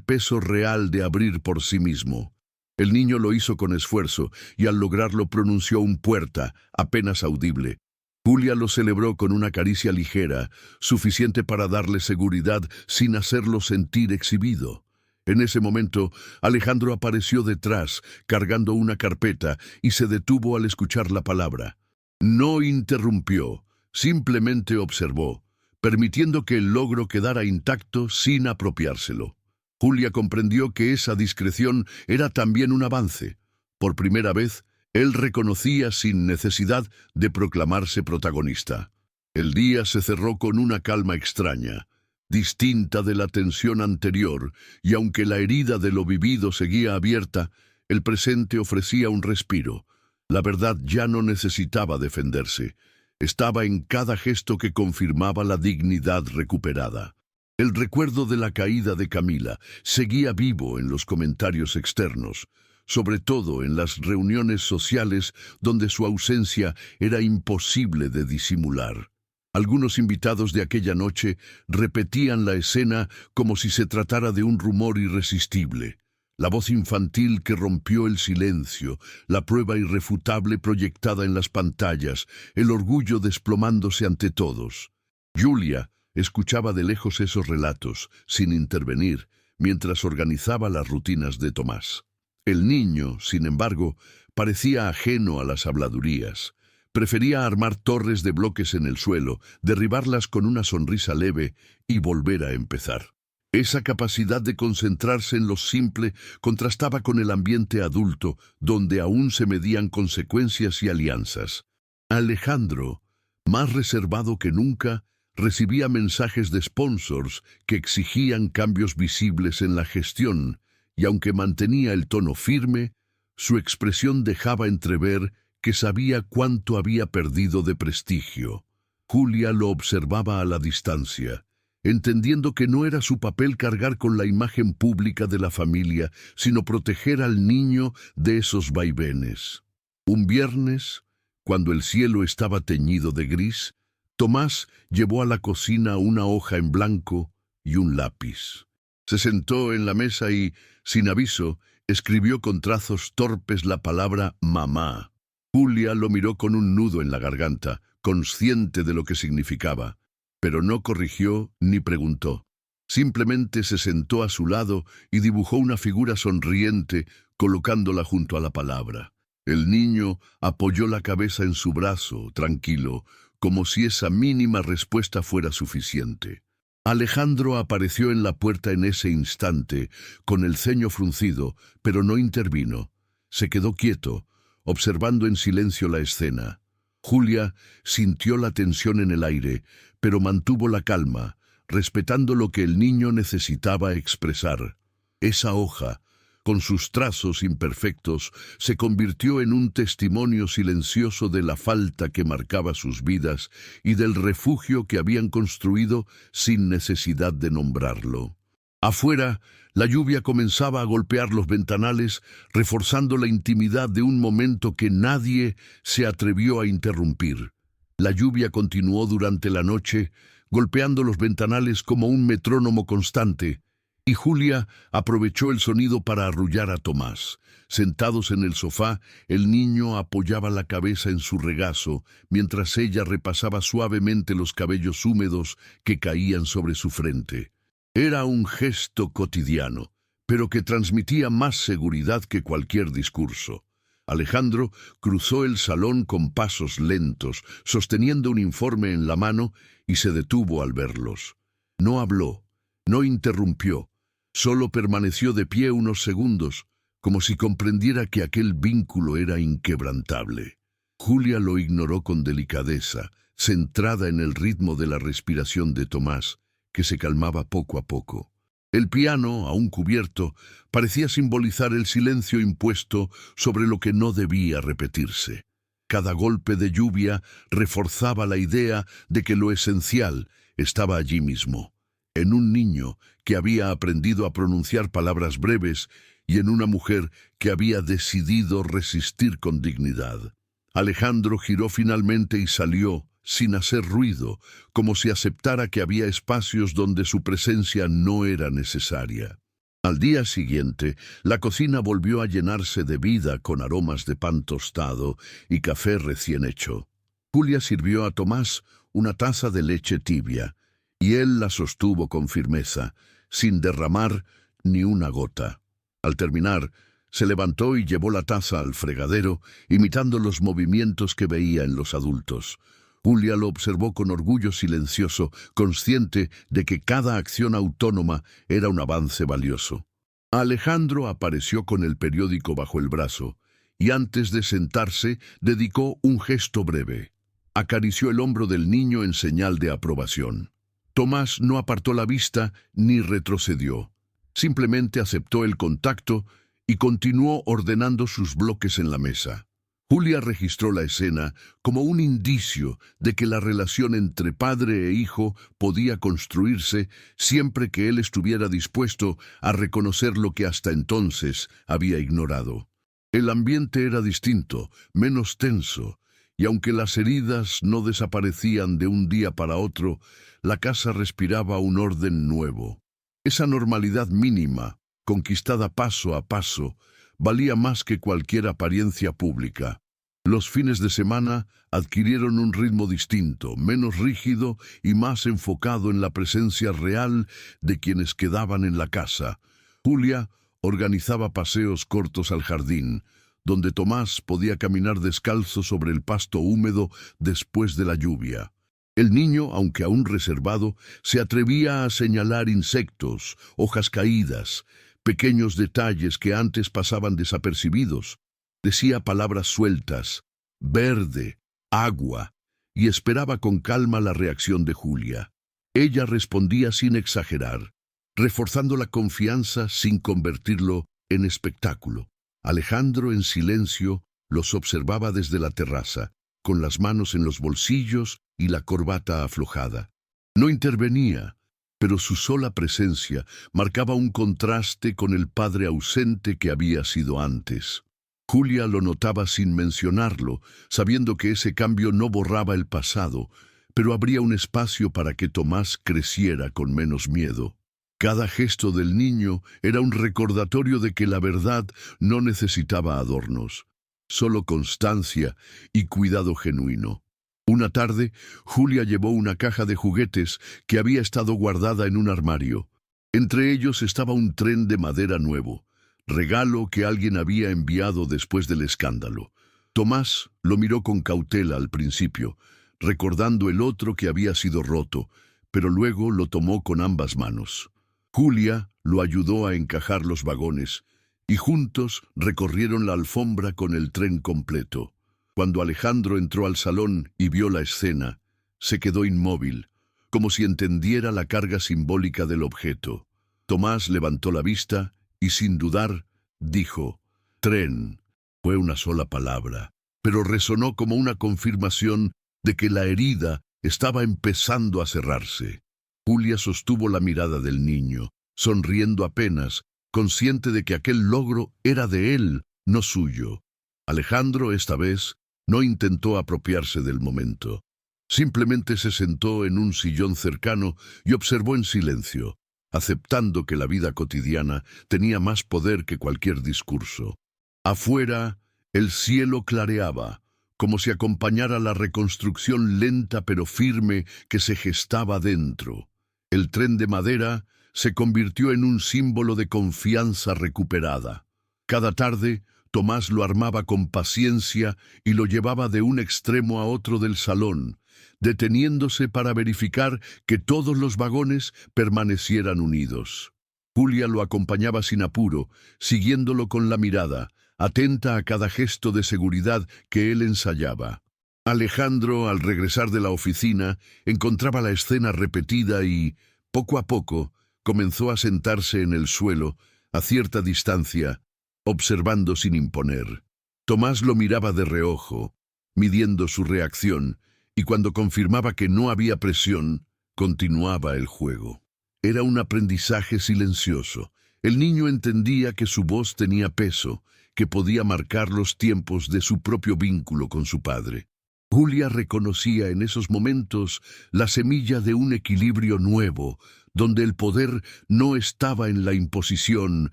peso real de abrir por sí mismo. El niño lo hizo con esfuerzo y al lograrlo pronunció un puerta, apenas audible. Julia lo celebró con una caricia ligera, suficiente para darle seguridad sin hacerlo sentir exhibido. En ese momento, Alejandro apareció detrás, cargando una carpeta, y se detuvo al escuchar la palabra. No interrumpió, simplemente observó, permitiendo que el logro quedara intacto sin apropiárselo. Julia comprendió que esa discreción era también un avance. Por primera vez, él reconocía sin necesidad de proclamarse protagonista. El día se cerró con una calma extraña, distinta de la tensión anterior, y aunque la herida de lo vivido seguía abierta, el presente ofrecía un respiro. La verdad ya no necesitaba defenderse. Estaba en cada gesto que confirmaba la dignidad recuperada. El recuerdo de la caída de Camila seguía vivo en los comentarios externos, sobre todo en las reuniones sociales donde su ausencia era imposible de disimular. Algunos invitados de aquella noche repetían la escena como si se tratara de un rumor irresistible. La voz infantil que rompió el silencio, la prueba irrefutable proyectada en las pantallas, el orgullo desplomándose ante todos. Julia escuchaba de lejos esos relatos, sin intervenir, mientras organizaba las rutinas de Tomás. El niño, sin embargo, parecía ajeno a las habladurías. Prefería armar torres de bloques en el suelo, derribarlas con una sonrisa leve y volver a empezar. Esa capacidad de concentrarse en lo simple contrastaba con el ambiente adulto, donde aún se medían consecuencias y alianzas. Alejandro, más reservado que nunca, recibía mensajes de sponsors que exigían cambios visibles en la gestión, y aunque mantenía el tono firme, su expresión dejaba entrever que sabía cuánto había perdido de prestigio. Julia lo observaba a la distancia, entendiendo que no era su papel cargar con la imagen pública de la familia, sino proteger al niño de esos vaivenes. Un viernes, cuando el cielo estaba teñido de gris, Tomás llevó a la cocina una hoja en blanco y un lápiz. Se sentó en la mesa y, sin aviso, escribió con trazos torpes la palabra mamá. Julia lo miró con un nudo en la garganta, consciente de lo que significaba, pero no corrigió ni preguntó. Simplemente se sentó a su lado y dibujó una figura sonriente, colocándola junto a la palabra. El niño apoyó la cabeza en su brazo, tranquilo, como si esa mínima respuesta fuera suficiente. Alejandro apareció en la puerta en ese instante, con el ceño fruncido, pero no intervino. Se quedó quieto, observando en silencio la escena. Julia sintió la tensión en el aire, pero mantuvo la calma, respetando lo que el niño necesitaba expresar. Esa hoja, con sus trazos imperfectos, se convirtió en un testimonio silencioso de la falta que marcaba sus vidas y del refugio que habían construido sin necesidad de nombrarlo. Afuera, la lluvia comenzaba a golpear los ventanales, reforzando la intimidad de un momento que nadie se atrevió a interrumpir. La lluvia continuó durante la noche, golpeando los ventanales como un metrónomo constante, y Julia aprovechó el sonido para arrullar a Tomás. Sentados en el sofá, el niño apoyaba la cabeza en su regazo, mientras ella repasaba suavemente los cabellos húmedos que caían sobre su frente. Era un gesto cotidiano, pero que transmitía más seguridad que cualquier discurso. Alejandro cruzó el salón con pasos lentos, sosteniendo un informe en la mano, y se detuvo al verlos. No habló, no interrumpió, solo permaneció de pie unos segundos, como si comprendiera que aquel vínculo era inquebrantable. Julia lo ignoró con delicadeza, centrada en el ritmo de la respiración de Tomás, que se calmaba poco a poco. El piano, aún cubierto, parecía simbolizar el silencio impuesto sobre lo que no debía repetirse. Cada golpe de lluvia reforzaba la idea de que lo esencial estaba allí mismo, en un niño que había aprendido a pronunciar palabras breves y en una mujer que había decidido resistir con dignidad. Alejandro giró finalmente y salió, sin hacer ruido, como si aceptara que había espacios donde su presencia no era necesaria. Al día siguiente, la cocina volvió a llenarse de vida con aromas de pan tostado y café recién hecho. Julia sirvió a Tomás una taza de leche tibia, y él la sostuvo con firmeza, sin derramar ni una gota. Al terminar, se levantó y llevó la taza al fregadero, imitando los movimientos que veía en los adultos. Julia lo observó con orgullo silencioso, consciente de que cada acción autónoma era un avance valioso. Alejandro apareció con el periódico bajo el brazo, y antes de sentarse dedicó un gesto breve. Acarició el hombro del niño en señal de aprobación. Tomás no apartó la vista ni retrocedió. Simplemente aceptó el contacto y continuó ordenando sus bloques en la mesa. Julia registró la escena como un indicio de que la relación entre padre e hijo podía construirse siempre que él estuviera dispuesto a reconocer lo que hasta entonces había ignorado. El ambiente era distinto, menos tenso, y aunque las heridas no desaparecían de un día para otro, la casa respiraba un orden nuevo. Esa normalidad mínima, conquistada paso a paso, valía más que cualquier apariencia pública. Los fines de semana adquirieron un ritmo distinto, menos rígido y más enfocado en la presencia real de quienes quedaban en la casa. Julia organizaba paseos cortos al jardín, donde Tomás podía caminar descalzo sobre el pasto húmedo después de la lluvia. El niño, aunque aún reservado, se atrevía a señalar insectos, hojas caídas, pequeños detalles que antes pasaban desapercibidos. Decía palabras sueltas, verde, agua, y esperaba con calma la reacción de Julia. Ella respondía sin exagerar, reforzando la confianza sin convertirlo en espectáculo. Alejandro, en silencio, los observaba desde la terraza, con las manos en los bolsillos y la corbata aflojada. No intervenía, pero su sola presencia marcaba un contraste con el padre ausente que había sido antes. Julia lo notaba sin mencionarlo, sabiendo que ese cambio no borraba el pasado, pero abría un espacio para que Tomás creciera con menos miedo. Cada gesto del niño era un recordatorio de que la verdad no necesitaba adornos, solo constancia y cuidado genuino. Una tarde, Julia llevó una caja de juguetes que había estado guardada en un armario. Entre ellos estaba un tren de madera nuevo, regalo que alguien había enviado después del escándalo. Tomás lo miró con cautela al principio, recordando el otro que había sido roto, pero luego lo tomó con ambas manos. Julia lo ayudó a encajar los vagones, y juntos recorrieron la alfombra con el tren completo. Cuando Alejandro entró al salón y vio la escena, se quedó inmóvil, como si entendiera la carga simbólica del objeto. Tomás levantó la vista y, sin dudar, dijo, «Tren». Fue una sola palabra, pero resonó como una confirmación de que la herida estaba empezando a cerrarse. Julia sostuvo la mirada del niño, sonriendo apenas, consciente de que aquel logro era de él, no suyo. Alejandro, esta vez, no intentó apropiarse del momento. Simplemente se sentó en un sillón cercano y observó en silencio, aceptando que la vida cotidiana tenía más poder que cualquier discurso. Afuera, el cielo clareaba, como si acompañara la reconstrucción lenta pero firme que se gestaba dentro. El tren de madera se convirtió en un símbolo de confianza recuperada. Cada tarde, Tomás lo armaba con paciencia y lo llevaba de un extremo a otro del salón, deteniéndose para verificar que todos los vagones permanecieran unidos. Julia lo acompañaba sin apuro, siguiéndolo con la mirada, atenta a cada gesto de seguridad que él ensayaba. Alejandro, al regresar de la oficina, encontraba la escena repetida y, poco a poco, comenzó a sentarse en el suelo, a cierta distancia, observando sin imponer. Tomás lo miraba de reojo, midiendo su reacción, y cuando confirmaba que no había presión, continuaba el juego. Era un aprendizaje silencioso. El niño entendía que su voz tenía peso, que podía marcar los tiempos de su propio vínculo con su padre. Julia reconocía en esos momentos la semilla de un equilibrio nuevo, donde el poder no estaba en la imposición,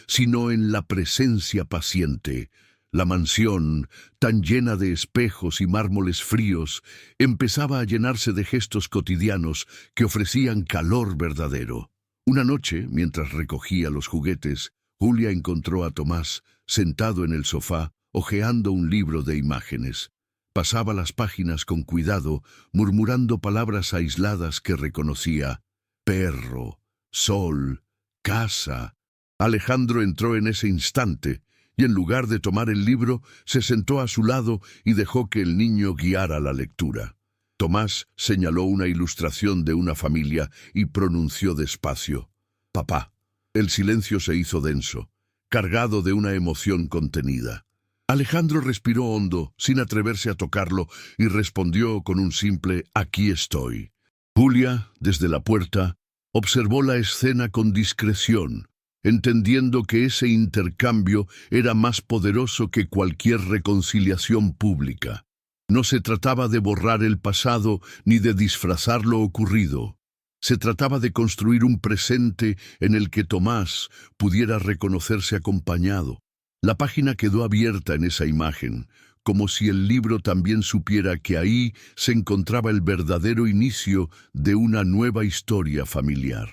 sino en la presencia paciente. La mansión, tan llena de espejos y mármoles fríos, empezaba a llenarse de gestos cotidianos que ofrecían calor verdadero. Una noche, mientras recogía los juguetes, Julia encontró a Tomás sentado en el sofá, hojeando un libro de imágenes. Pasaba las páginas con cuidado, murmurando palabras aisladas que reconocía. Perro, sol, casa. Alejandro entró en ese instante, y en lugar de tomar el libro, se sentó a su lado y dejó que el niño guiara la lectura. Tomás señaló una ilustración de una familia y pronunció despacio, «Papá». El silencio se hizo denso, cargado de una emoción contenida. Alejandro respiró hondo, sin atreverse a tocarlo, y respondió con un simple «Aquí estoy». Julia, desde la puerta, observó la escena con discreción, entendiendo que ese intercambio era más poderoso que cualquier reconciliación pública. No se trataba de borrar el pasado ni de disfrazar lo ocurrido. Se trataba de construir un presente en el que Tomás pudiera reconocerse acompañado. La página quedó abierta en esa imagen, como si el libro también supiera que ahí se encontraba el verdadero inicio de una nueva historia familiar.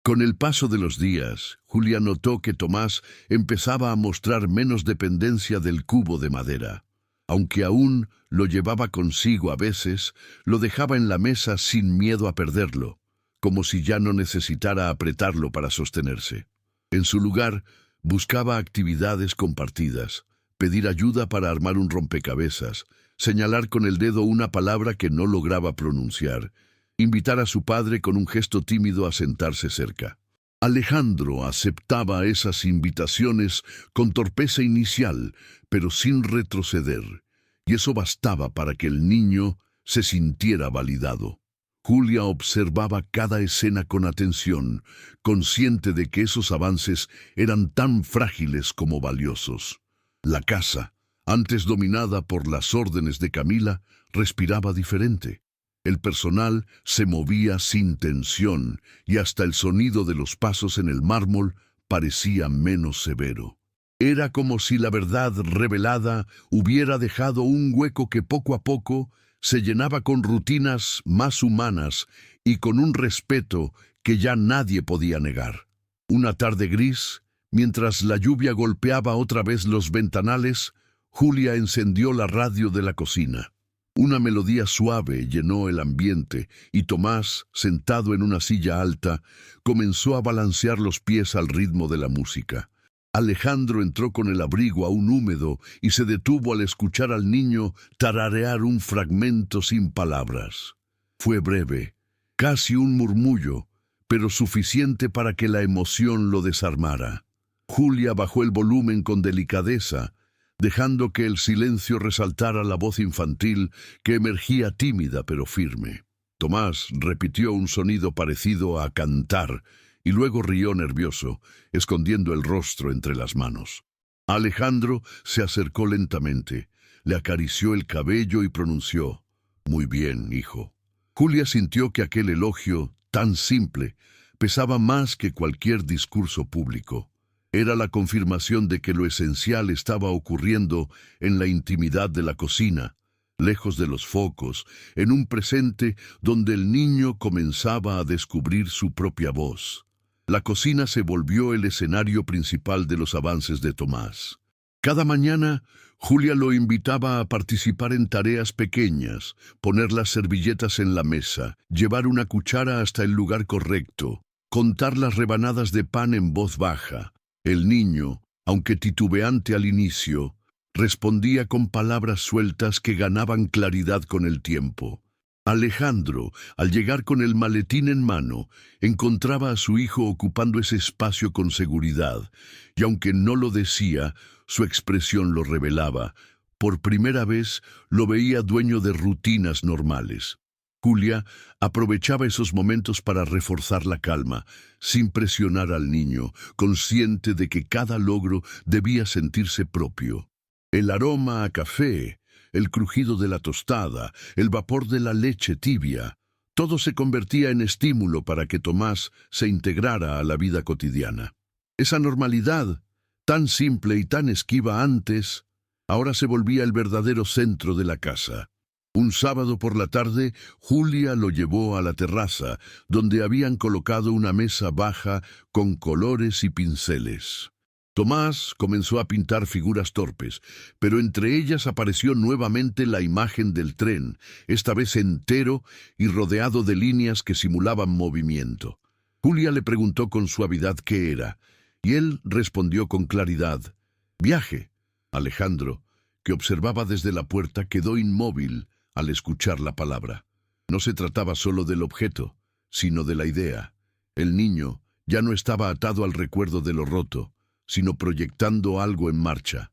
Con el paso de los días, Julia notó que Tomás empezaba a mostrar menos dependencia del cubo de madera. Aunque aún lo llevaba consigo a veces, lo dejaba en la mesa sin miedo a perderlo, como si ya no necesitara apretarlo para sostenerse. En su lugar, buscaba actividades compartidas, pedir ayuda para armar un rompecabezas, señalar con el dedo una palabra que no lograba pronunciar, invitar a su padre con un gesto tímido a sentarse cerca. Alejandro aceptaba esas invitaciones con torpeza inicial, pero sin retroceder, y eso bastaba para que el niño se sintiera validado. Julia observaba cada escena con atención, consciente de que esos avances eran tan frágiles como valiosos. La casa, antes dominada por las órdenes de Camila, respiraba diferente. El personal se movía sin tensión y hasta el sonido de los pasos en el mármol parecía menos severo. Era como si la verdad revelada hubiera dejado un hueco que poco a poco se llenaba con rutinas más humanas y con un respeto que ya nadie podía negar. Una tarde gris, mientras la lluvia golpeaba otra vez los ventanales, Julia encendió la radio de la cocina. Una melodía suave llenó el ambiente y Tomás, sentado en una silla alta, comenzó a balancear los pies al ritmo de la música. Alejandro entró con el abrigo aún húmedo y se detuvo al escuchar al niño tararear un fragmento sin palabras. Fue breve, casi un murmullo, pero suficiente para que la emoción lo desarmara. Julia bajó el volumen con delicadeza, dejando que el silencio resaltara la voz infantil que emergía tímida pero firme. Tomás repitió un sonido parecido a cantar y luego rió nervioso, escondiendo el rostro entre las manos. Alejandro se acercó lentamente, le acarició el cabello y pronunció: «Muy bien, hijo». Julia sintió que aquel elogio, tan simple, pesaba más que cualquier discurso público. Era la confirmación de que lo esencial estaba ocurriendo en la intimidad de la cocina, lejos de los focos, en un presente donde el niño comenzaba a descubrir su propia voz. La cocina se volvió el escenario principal de los avances de Tomás. Cada mañana, Julia lo invitaba a participar en tareas pequeñas, poner las servilletas en la mesa, llevar una cuchara hasta el lugar correcto, contar las rebanadas de pan en voz baja. El niño, aunque titubeante al inicio, respondía con palabras sueltas que ganaban claridad con el tiempo. Alejandro, al llegar con el maletín en mano, encontraba a su hijo ocupando ese espacio con seguridad, y aunque no lo decía, su expresión lo revelaba. Por primera vez lo veía dueño de rutinas normales. Julia aprovechaba esos momentos para reforzar la calma, sin presionar al niño, consciente de que cada logro debía sentirse propio. El aroma a café, el crujido de la tostada, el vapor de la leche tibia, todo se convertía en estímulo para que Tomás se integrara a la vida cotidiana. Esa normalidad, tan simple y tan esquiva antes, ahora se volvía el verdadero centro de la casa. Un sábado por la tarde, Julia lo llevó a la terraza, donde habían colocado una mesa baja con colores y pinceles. Tomás comenzó a pintar figuras torpes, pero entre ellas apareció nuevamente la imagen del tren, esta vez entero y rodeado de líneas que simulaban movimiento. Julia le preguntó con suavidad qué era, y él respondió con claridad: «Viaje». Alejandro, que observaba desde la puerta, quedó inmóvil al escuchar la palabra. No se trataba solo del objeto, sino de la idea. El niño ya no estaba atado al recuerdo de lo roto, sino proyectando algo en marcha.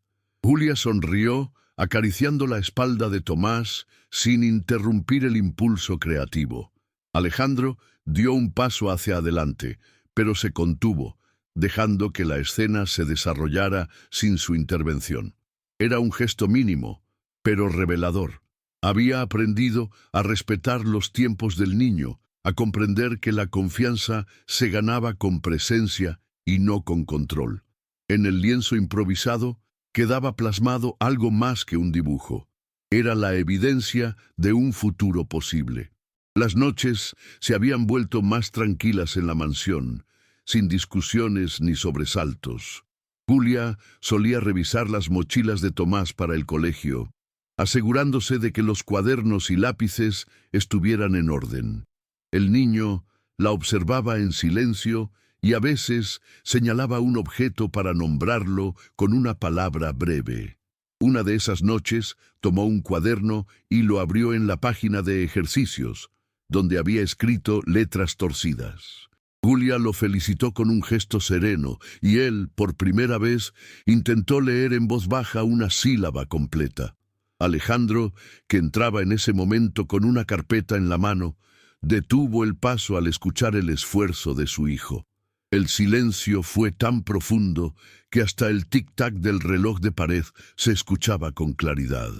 Julia sonrió, acariciando la espalda de Tomás, sin interrumpir el impulso creativo. Alejandro dio un paso hacia adelante, pero se contuvo, dejando que la escena se desarrollara sin su intervención. Era un gesto mínimo, pero revelador. Había aprendido a respetar los tiempos del niño, a comprender que la confianza se ganaba con presencia y no con control. En el lienzo improvisado quedaba plasmado algo más que un dibujo. Era la evidencia de un futuro posible. Las noches se habían vuelto más tranquilas en la mansión, sin discusiones ni sobresaltos. Julia solía revisar las mochilas de Tomás para el colegio, asegurándose de que los cuadernos y lápices estuvieran en orden. El niño la observaba en silencio y a veces señalaba un objeto para nombrarlo con una palabra breve. Una de esas noches tomó un cuaderno y lo abrió en la página de ejercicios, donde había escrito letras torcidas. Julia lo felicitó con un gesto sereno y él, por primera vez, intentó leer en voz baja una sílaba completa. Alejandro, que entraba en ese momento con una carpeta en la mano, detuvo el paso al escuchar el esfuerzo de su hijo. El silencio fue tan profundo que hasta el tic-tac del reloj de pared se escuchaba con claridad.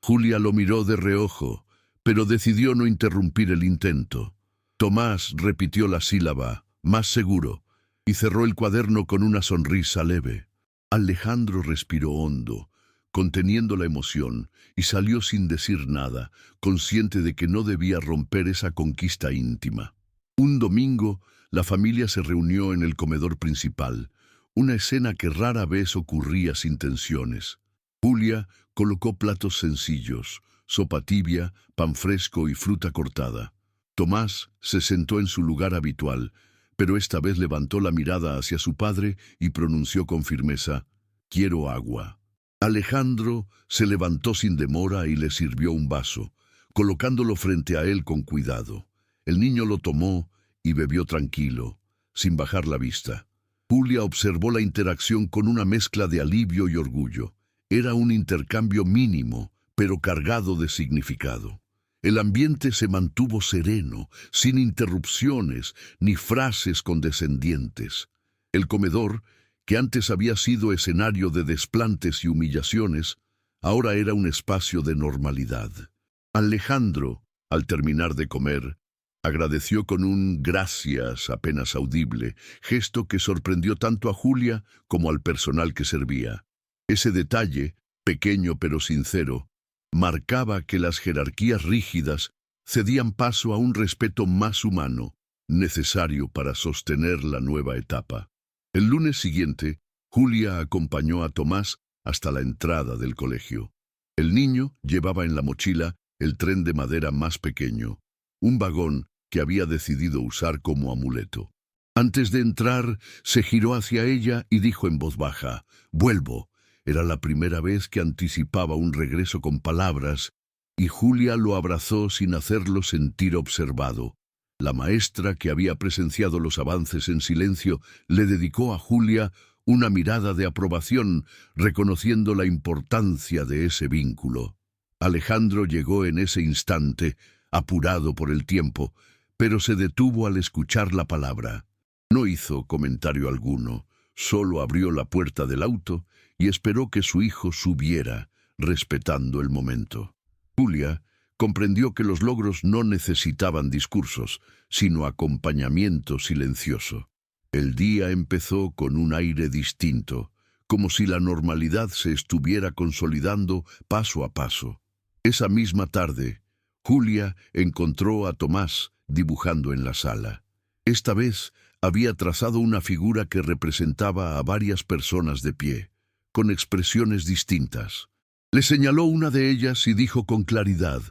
Julia lo miró de reojo, pero decidió no interrumpir el intento. Tomás repitió la sílaba, más seguro, y cerró el cuaderno con una sonrisa leve. Alejandro respiró hondo, conteniendo la emoción, y salió sin decir nada, consciente de que no debía romper esa conquista íntima. Un domingo, la familia se reunió en el comedor principal, una escena que rara vez ocurría sin tensiones. Julia colocó platos sencillos, sopa tibia, pan fresco y fruta cortada. Tomás se sentó en su lugar habitual, pero esta vez levantó la mirada hacia su padre y pronunció con firmeza: «Quiero agua». Alejandro se levantó sin demora y le sirvió un vaso, colocándolo frente a él con cuidado. El niño lo tomó y bebió tranquilo, sin bajar la vista. Julia observó la interacción con una mezcla de alivio y orgullo. Era un intercambio mínimo, pero cargado de significado. El ambiente se mantuvo sereno, sin interrupciones ni frases condescendientes. El comedor, que antes había sido escenario de desplantes y humillaciones, ahora era un espacio de normalidad. Alejandro, al terminar de comer, agradeció con un gracias apenas audible, gesto que sorprendió tanto a Julia como al personal que servía. Ese detalle, pequeño pero sincero, marcaba que las jerarquías rígidas cedían paso a un respeto más humano, necesario para sostener la nueva etapa. El lunes siguiente, Julia acompañó a Tomás hasta la entrada del colegio. El niño llevaba en la mochila el tren de madera más pequeño, un vagón que había decidido usar como amuleto. Antes de entrar, se giró hacia ella y dijo en voz baja: «Vuelvo». Era la primera vez que anticipaba un regreso con palabras, y Julia lo abrazó sin hacerlo sentir observado. La maestra, que había presenciado los avances en silencio, le dedicó a Julia una mirada de aprobación, reconociendo la importancia de ese vínculo. Alejandro llegó en ese instante, apurado por el tiempo, pero se detuvo al escuchar la palabra. No hizo comentario alguno, solo abrió la puerta del auto y esperó que su hijo subiera, respetando el momento. Julia comprendió que los logros no necesitaban discursos, sino acompañamiento silencioso. El día empezó con un aire distinto, como si la normalidad se estuviera consolidando paso a paso. Esa misma tarde, Julia encontró a Tomás dibujando en la sala. Esta vez había trazado una figura que representaba a varias personas de pie, con expresiones distintas. Le señaló una de ellas y dijo con claridad: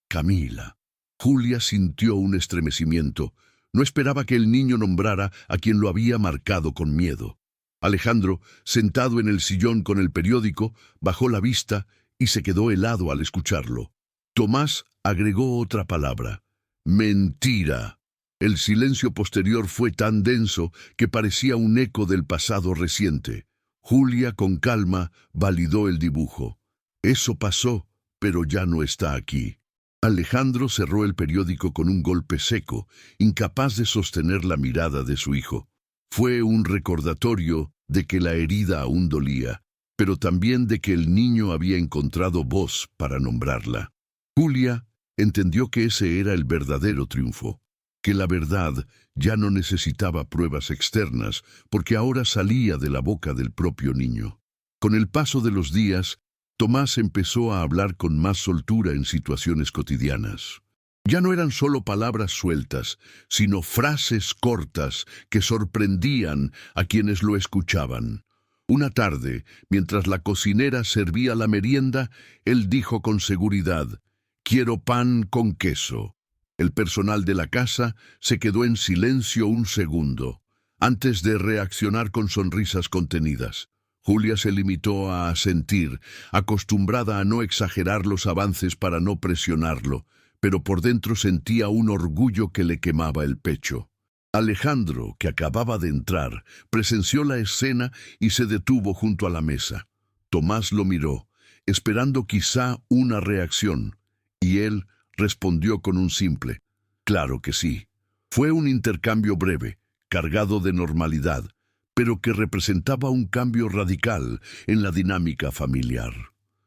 «Camila». Julia sintió un estremecimiento. No esperaba que el niño nombrara a quien lo había marcado con miedo. Alejandro, sentado en el sillón con el periódico, bajó la vista y se quedó helado al escucharlo. Tomás agregó otra palabra: «Mentira». El silencio posterior fue tan denso que parecía un eco del pasado reciente. Julia, con calma, validó el dibujo. Eso pasó, pero ya no está aquí. Alejandro cerró el periódico con un golpe seco, incapaz de sostener la mirada de su hijo. Fue un recordatorio de que la herida aún dolía, pero también de que el niño había encontrado voz para nombrarla. Julia entendió que ese era el verdadero triunfo, que la verdad ya no necesitaba pruebas externas, porque ahora salía de la boca del propio niño. Con el paso de los días, Tomás empezó a hablar con más soltura en situaciones cotidianas. Ya no eran solo palabras sueltas, sino frases cortas que sorprendían a quienes lo escuchaban. Una tarde, mientras la cocinera servía la merienda, él dijo con seguridad: «Quiero pan con queso». El personal de la casa se quedó en silencio un segundo, antes de reaccionar con sonrisas contenidas. Julia se limitó a asentir, acostumbrada a no exagerar los avances para no presionarlo, pero por dentro sentía un orgullo que le quemaba el pecho. Alejandro, que acababa de entrar, presenció la escena y se detuvo junto a la mesa. Tomás lo miró, esperando quizá una reacción, y él respondió con un simple: «Claro que sí». Fue un intercambio breve, cargado de normalidad, pero que representaba un cambio radical en la dinámica familiar.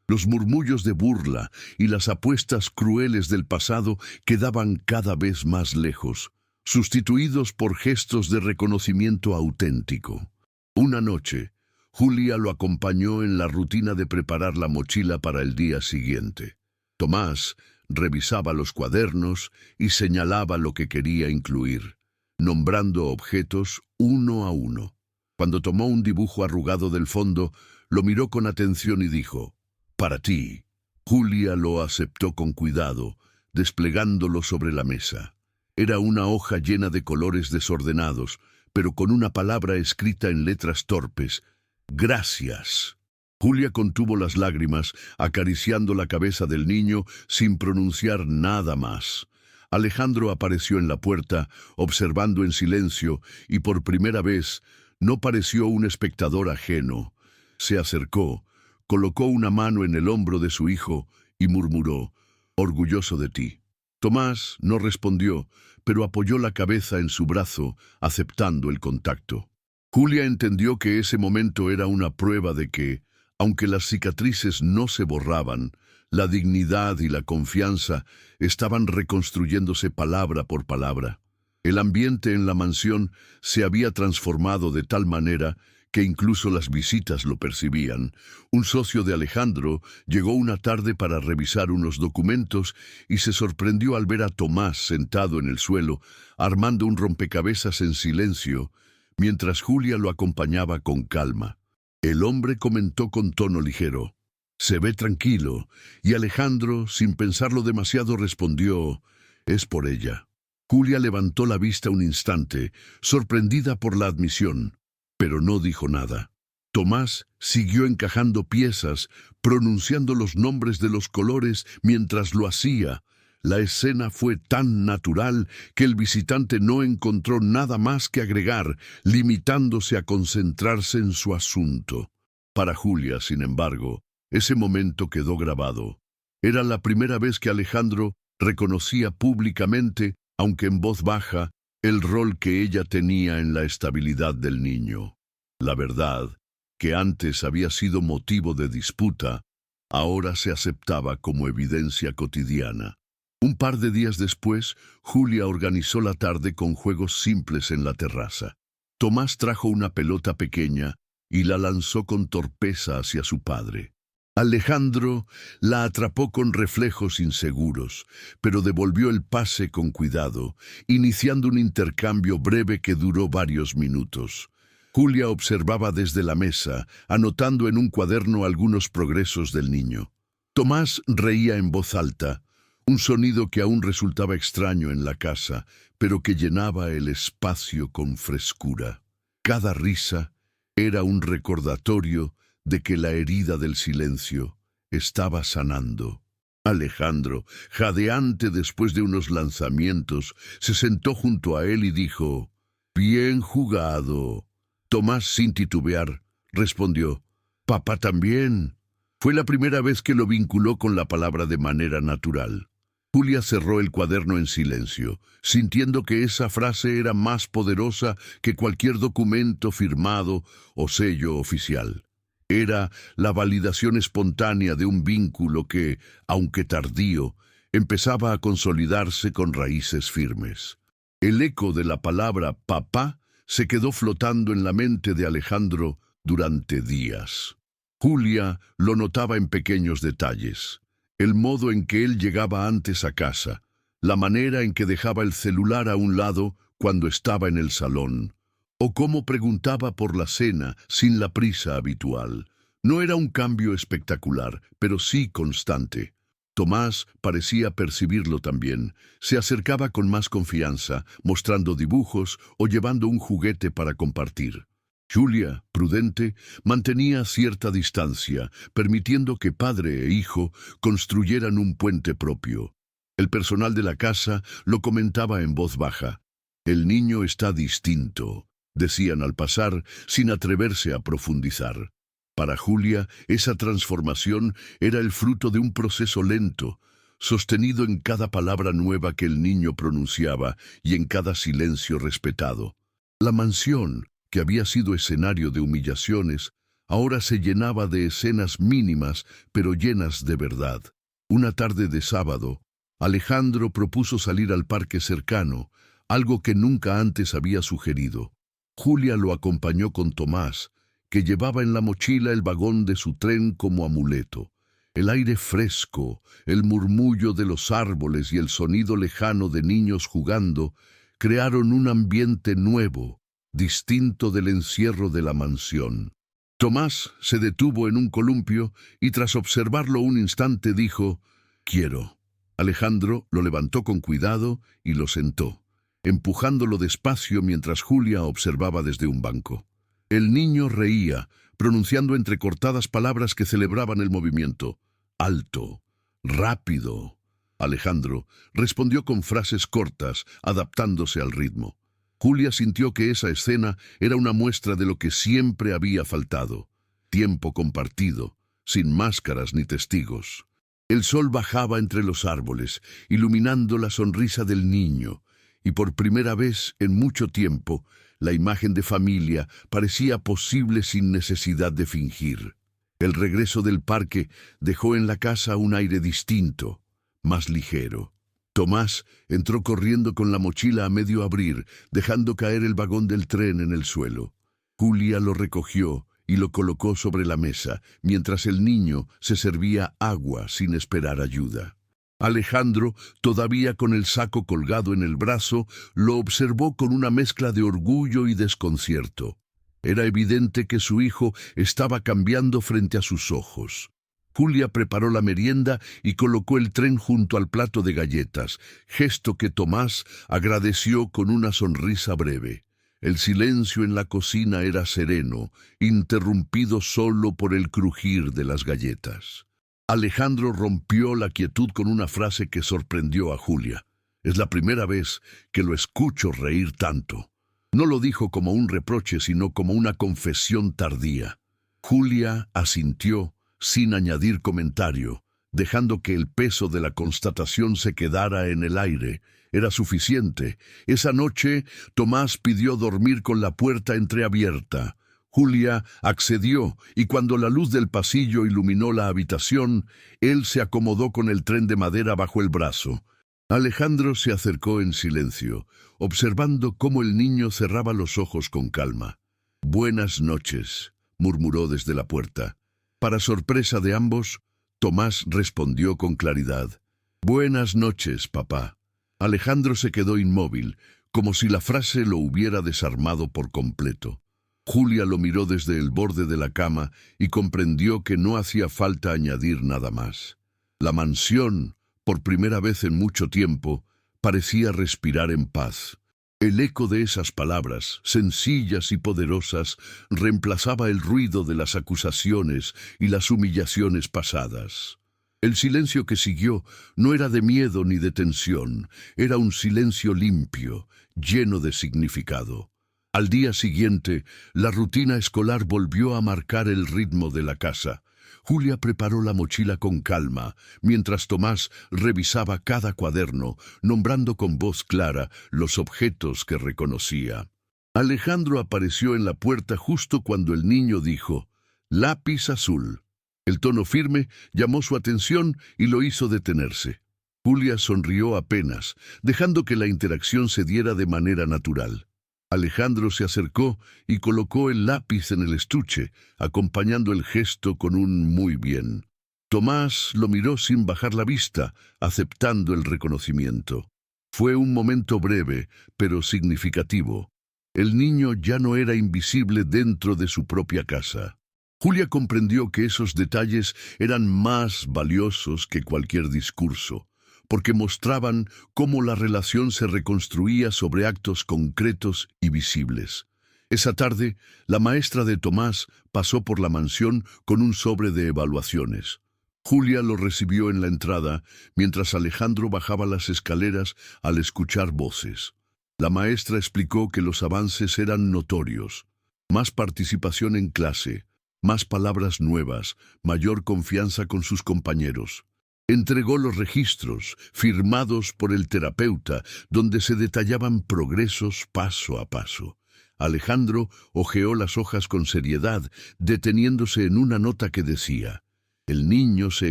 Los murmullos de burla y las apuestas crueles del pasado quedaban cada vez más lejos, sustituidos por gestos de reconocimiento auténtico. Una noche, Julia lo acompañó en la rutina de preparar la mochila para el día siguiente. Tomás revisaba los cuadernos y señalaba lo que quería incluir, nombrando objetos uno a uno. Cuando tomó un dibujo arrugado del fondo, lo miró con atención y dijo: «Para ti». Julia lo aceptó con cuidado, desplegándolo sobre la mesa. Era una hoja llena de colores desordenados, pero con una palabra escrita en letras torpes: «Gracias». Julia contuvo las lágrimas, acariciando la cabeza del niño sin pronunciar nada más. Alejandro apareció en la puerta, observando en silencio, y por primera vez no pareció un espectador ajeno. Se acercó, colocó una mano en el hombro de su hijo y murmuró: «Orgulloso de ti». Tomás no respondió, pero apoyó la cabeza en su brazo, aceptando el contacto. Julia entendió que ese momento era una prueba de que, aunque las cicatrices no se borraban, la dignidad y la confianza estaban reconstruyéndose palabra por palabra. El ambiente en la mansión se había transformado de tal manera que incluso las visitas lo percibían. Un socio de Alejandro llegó una tarde para revisar unos documentos y se sorprendió al ver a Tomás sentado en el suelo, armando un rompecabezas en silencio, mientras Julia lo acompañaba con calma. El hombre comentó con tono ligero: «Se ve tranquilo», y Alejandro, sin pensarlo demasiado, respondió: «Es por ella». Julia levantó la vista un instante, sorprendida por la admisión, pero no dijo nada. Tomás siguió encajando piezas, pronunciando los nombres de los colores mientras lo hacía. La escena fue tan natural que el visitante no encontró nada más que agregar, limitándose a concentrarse en su asunto. Para Julia, sin embargo, ese momento quedó grabado. Era la primera vez que Alejandro reconocía públicamente, aunque en voz baja, el rol que ella tenía en la estabilidad del niño. La verdad, que antes había sido motivo de disputa, ahora se aceptaba como evidencia cotidiana. Un par de días después, Julia organizó la tarde con juegos simples en la terraza. Tomás trajo una pelota pequeña y la lanzó con torpeza hacia su padre. Alejandro la atrapó con reflejos inseguros, pero devolvió el pase con cuidado, iniciando un intercambio breve que duró varios minutos. Julia observaba desde la mesa, anotando en un cuaderno algunos progresos del niño. Tomás reía en voz alta, un sonido que aún resultaba extraño en la casa, pero que llenaba el espacio con frescura. Cada risa era un recordatorio de que la herida del silencio estaba sanando. Alejandro, jadeante después de unos lanzamientos, se sentó junto a él y dijo: «Bien jugado». Tomás, sin titubear, respondió. Papá también. Fue la primera vez que lo vinculó con la palabra de manera natural. Julia cerró el cuaderno en silencio, sintiendo que esa frase era más poderosa que cualquier documento firmado o sello oficial. Era la validación espontánea de un vínculo que, aunque tardío, empezaba a consolidarse con raíces firmes. El eco de la palabra papá se quedó flotando en la mente de Alejandro durante días. Julia lo notaba en pequeños detalles. El modo en que él llegaba antes a casa, la manera en que dejaba el celular a un lado cuando estaba en el salón, o cómo preguntaba por la cena sin la prisa habitual. No era un cambio espectacular, pero sí constante. Tomás parecía percibirlo también. Se acercaba con más confianza, mostrando dibujos o llevando un juguete para compartir. Julia, prudente, mantenía cierta distancia, permitiendo que padre e hijo construyeran un puente propio. El personal de la casa lo comentaba en voz baja. El niño está distinto, decían al pasar, sin atreverse a profundizar. Para Julia, esa transformación era el fruto de un proceso lento, sostenido en cada palabra nueva que el niño pronunciaba y en cada silencio respetado. La mansión, que había sido escenario de humillaciones, ahora se llenaba de escenas mínimas, pero llenas de verdad. Una tarde de sábado, Alejandro propuso salir al parque cercano, algo que nunca antes había sugerido. Julia lo acompañó con Tomás, que llevaba en la mochila el vagón de su tren como amuleto. El aire fresco, el murmullo de los árboles y el sonido lejano de niños jugando crearon un ambiente nuevo, distinto del encierro de la mansión. Tomás se detuvo en un columpio y tras observarlo un instante dijo, «Quiero». Alejandro lo levantó con cuidado y lo sentó, empujándolo despacio mientras Julia observaba desde un banco. El niño reía, pronunciando entrecortadas palabras que celebraban el movimiento. «Alto», «rápido». Alejandro respondió con frases cortas, adaptándose al ritmo. Julia sintió que esa escena era una muestra de lo que siempre había faltado: tiempo compartido, sin máscaras ni testigos. El sol bajaba entre los árboles, iluminando la sonrisa del niño, y por primera vez en mucho tiempo, la imagen de familia parecía posible sin necesidad de fingir. El regreso del parque dejó en la casa un aire distinto, más ligero. Tomás entró corriendo con la mochila a medio abrir, dejando caer el vagón del tren en el suelo. Julia lo recogió y lo colocó sobre la mesa, mientras el niño se servía agua sin esperar ayuda. Alejandro, todavía con el saco colgado en el brazo, lo observó con una mezcla de orgullo y desconcierto. Era evidente que su hijo estaba cambiando frente a sus ojos. Julia preparó la merienda y colocó el tren junto al plato de galletas, gesto que Tomás agradeció con una sonrisa breve. El silencio en la cocina era sereno, interrumpido solo por el crujir de las galletas. Alejandro rompió la quietud con una frase que sorprendió a Julia. «Es la primera vez que lo escucho reír tanto». No lo dijo como un reproche, sino como una confesión tardía. Julia asintió, sin añadir comentario, dejando que el peso de la constatación se quedara en el aire. Era suficiente. Esa noche, Tomás pidió dormir con la puerta entreabierta. Julia accedió, y cuando la luz del pasillo iluminó la habitación, él se acomodó con el tren de madera bajo el brazo. Alejandro se acercó en silencio, observando cómo el niño cerraba los ojos con calma. «Buenas noches», murmuró desde la puerta. Para sorpresa de ambos, Tomás respondió con claridad. «Buenas noches, papá». Alejandro se quedó inmóvil, como si la frase lo hubiera desarmado por completo. Julia lo miró desde el borde de la cama y comprendió que no hacía falta añadir nada más. La mansión, por primera vez en mucho tiempo, parecía respirar en paz. El eco de esas palabras, sencillas y poderosas, reemplazaba el ruido de las acusaciones y las humillaciones pasadas. El silencio que siguió no era de miedo ni de tensión, era un silencio limpio, lleno de significado. Al día siguiente, la rutina escolar volvió a marcar el ritmo de la casa. Julia preparó la mochila con calma, mientras Tomás revisaba cada cuaderno, nombrando con voz clara los objetos que reconocía. Alejandro apareció en la puerta justo cuando el niño dijo, «Lápiz azul». El tono firme llamó su atención y lo hizo detenerse. Julia sonrió apenas, dejando que la interacción se diera de manera natural. Alejandro se acercó y colocó el lápiz en el estuche, acompañando el gesto con un «muy bien». Tomás lo miró sin bajar la vista, aceptando el reconocimiento. Fue un momento breve, pero significativo. El niño ya no era invisible dentro de su propia casa. Julia comprendió que esos detalles eran más valiosos que cualquier discurso, porque mostraban cómo la relación se reconstruía sobre actos concretos y visibles. Esa tarde, la maestra de Tomás pasó por la mansión con un sobre de evaluaciones. Julia lo recibió en la entrada, mientras Alejandro bajaba las escaleras al escuchar voces. La maestra explicó que los avances eran notorios. Más participación en clase, más palabras nuevas, mayor confianza con sus compañeros. Entregó los registros, firmados por el terapeuta, donde se detallaban progresos paso a paso. Alejandro hojeó las hojas con seriedad, deteniéndose en una nota que decía, «El niño se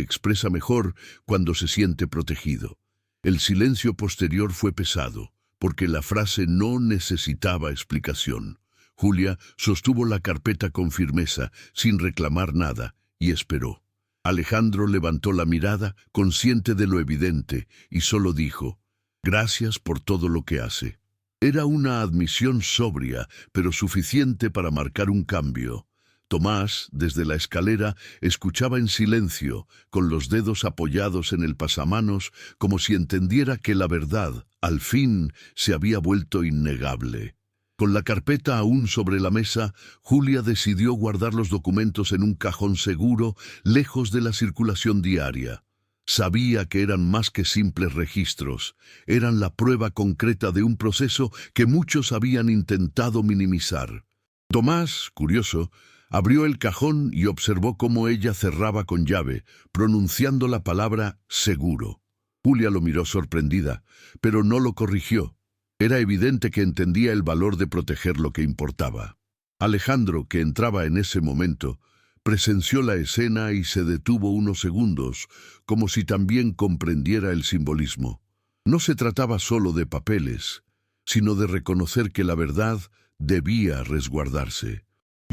expresa mejor cuando se siente protegido». El silencio posterior fue pesado, porque la frase no necesitaba explicación. Julia sostuvo la carpeta con firmeza, sin reclamar nada, y esperó. Alejandro levantó la mirada, consciente de lo evidente, y solo dijo, «Gracias por todo lo que hace». Era una admisión sobria, pero suficiente para marcar un cambio. Tomás, desde la escalera, escuchaba en silencio, con los dedos apoyados en el pasamanos, como si entendiera que la verdad, al fin, se había vuelto innegable. Con la carpeta aún sobre la mesa, Julia decidió guardar los documentos en un cajón seguro, lejos de la circulación diaria. Sabía que eran más que simples registros, eran la prueba concreta de un proceso que muchos habían intentado minimizar. Tomás, curioso, abrió el cajón y observó cómo ella cerraba con llave, pronunciando la palabra «seguro». Julia lo miró sorprendida, pero no lo corrigió. Era evidente que entendía el valor de proteger lo que importaba. Alejandro, que entraba en ese momento, presenció la escena y se detuvo unos segundos, como si también comprendiera el simbolismo. No se trataba solo de papeles, sino de reconocer que la verdad debía resguardarse.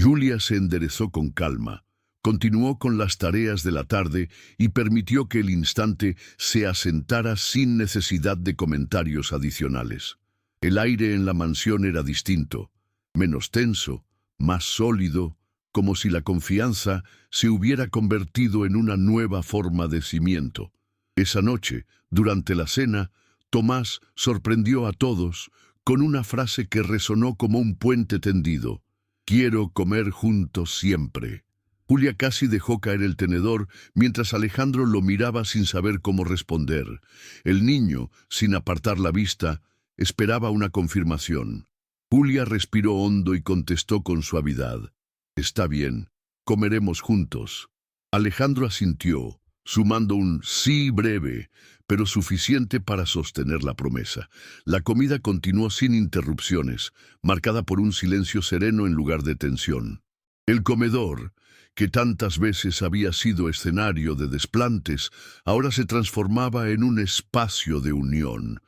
Julia se enderezó con calma, continuó con las tareas de la tarde y permitió que el instante se asentara sin necesidad de comentarios adicionales. El aire en la mansión era distinto, menos tenso, más sólido, como si la confianza se hubiera convertido en una nueva forma de cimiento. Esa noche, durante la cena, Tomás sorprendió a todos con una frase que resonó como un puente tendido. «Quiero comer juntos siempre». Julia casi dejó caer el tenedor mientras Alejandro lo miraba sin saber cómo responder. El niño, sin apartar la vista, esperaba una confirmación. Julia respiró hondo y contestó con suavidad. «Está bien, comeremos juntos». Alejandro asintió, sumando un sí breve, pero suficiente para sostener la promesa. La comida continuó sin interrupciones, marcada por un silencio sereno en lugar de tensión. El comedor, que tantas veces había sido escenario de desplantes, ahora se transformaba en un espacio de unión.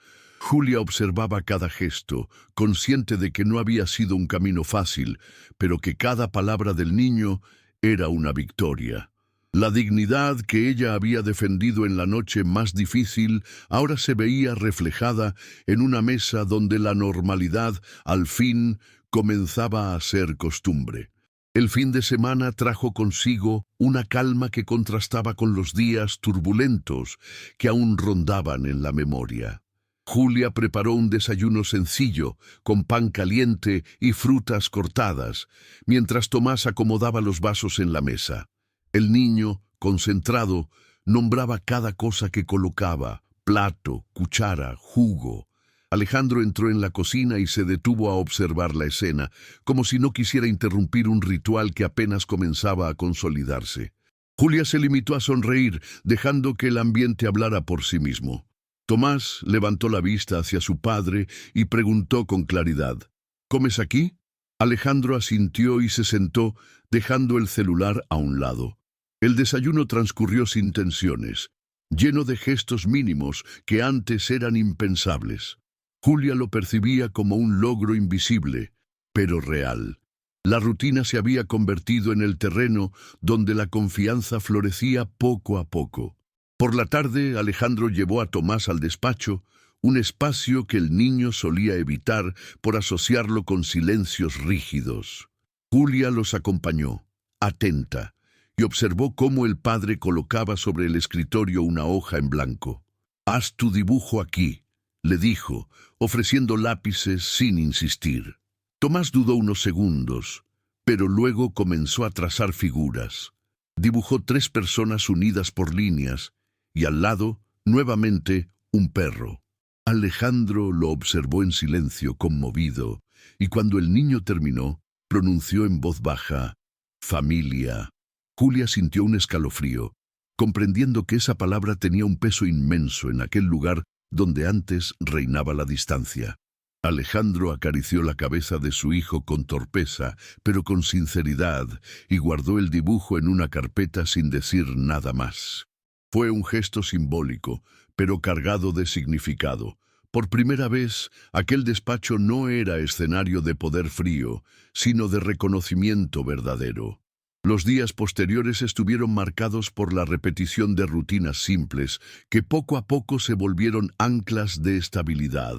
Julia observaba cada gesto, consciente de que no había sido un camino fácil, pero que cada palabra del niño era una victoria. La dignidad que ella había defendido en la noche más difícil ahora se veía reflejada en una mesa donde la normalidad, al fin, comenzaba a ser costumbre. El fin de semana trajo consigo una calma que contrastaba con los días turbulentos que aún rondaban en la memoria. Julia preparó un desayuno sencillo, con pan caliente y frutas cortadas, mientras Tomás acomodaba los vasos en la mesa. El niño, concentrado, nombraba cada cosa que colocaba: plato, cuchara, jugo. Alejandro entró en la cocina y se detuvo a observar la escena, como si no quisiera interrumpir un ritual que apenas comenzaba a consolidarse. Julia se limitó a sonreír, dejando que el ambiente hablara por sí mismo. Tomás levantó la vista hacia su padre y preguntó con claridad: ¿Comes aquí? Alejandro asintió y se sentó, dejando el celular a un lado. El desayuno transcurrió sin tensiones, lleno de gestos mínimos que antes eran impensables. Julia lo percibía como un logro invisible, pero real. La rutina se había convertido en el terreno donde la confianza florecía poco a poco. Por la tarde, Alejandro llevó a Tomás al despacho, un espacio que el niño solía evitar por asociarlo con silencios rígidos. Julia los acompañó, atenta, y observó cómo el padre colocaba sobre el escritorio una hoja en blanco. «Haz tu dibujo aquí», le dijo, ofreciendo lápices sin insistir. Tomás dudó unos segundos, pero luego comenzó a trazar figuras. Dibujó 3 personas unidas por líneas, y al lado, nuevamente, un perro. Alejandro lo observó en silencio, conmovido, y cuando el niño terminó, pronunció en voz baja: «Familia». Julia sintió un escalofrío, comprendiendo que esa palabra tenía un peso inmenso en aquel lugar donde antes reinaba la distancia. Alejandro acarició la cabeza de su hijo con torpeza, pero con sinceridad, y guardó el dibujo en una carpeta sin decir nada más. Fue un gesto simbólico, pero cargado de significado. Por primera vez, aquel despacho no era escenario de poder frío, sino de reconocimiento verdadero. Los días posteriores estuvieron marcados por la repetición de rutinas simples, que poco a poco se volvieron anclas de estabilidad.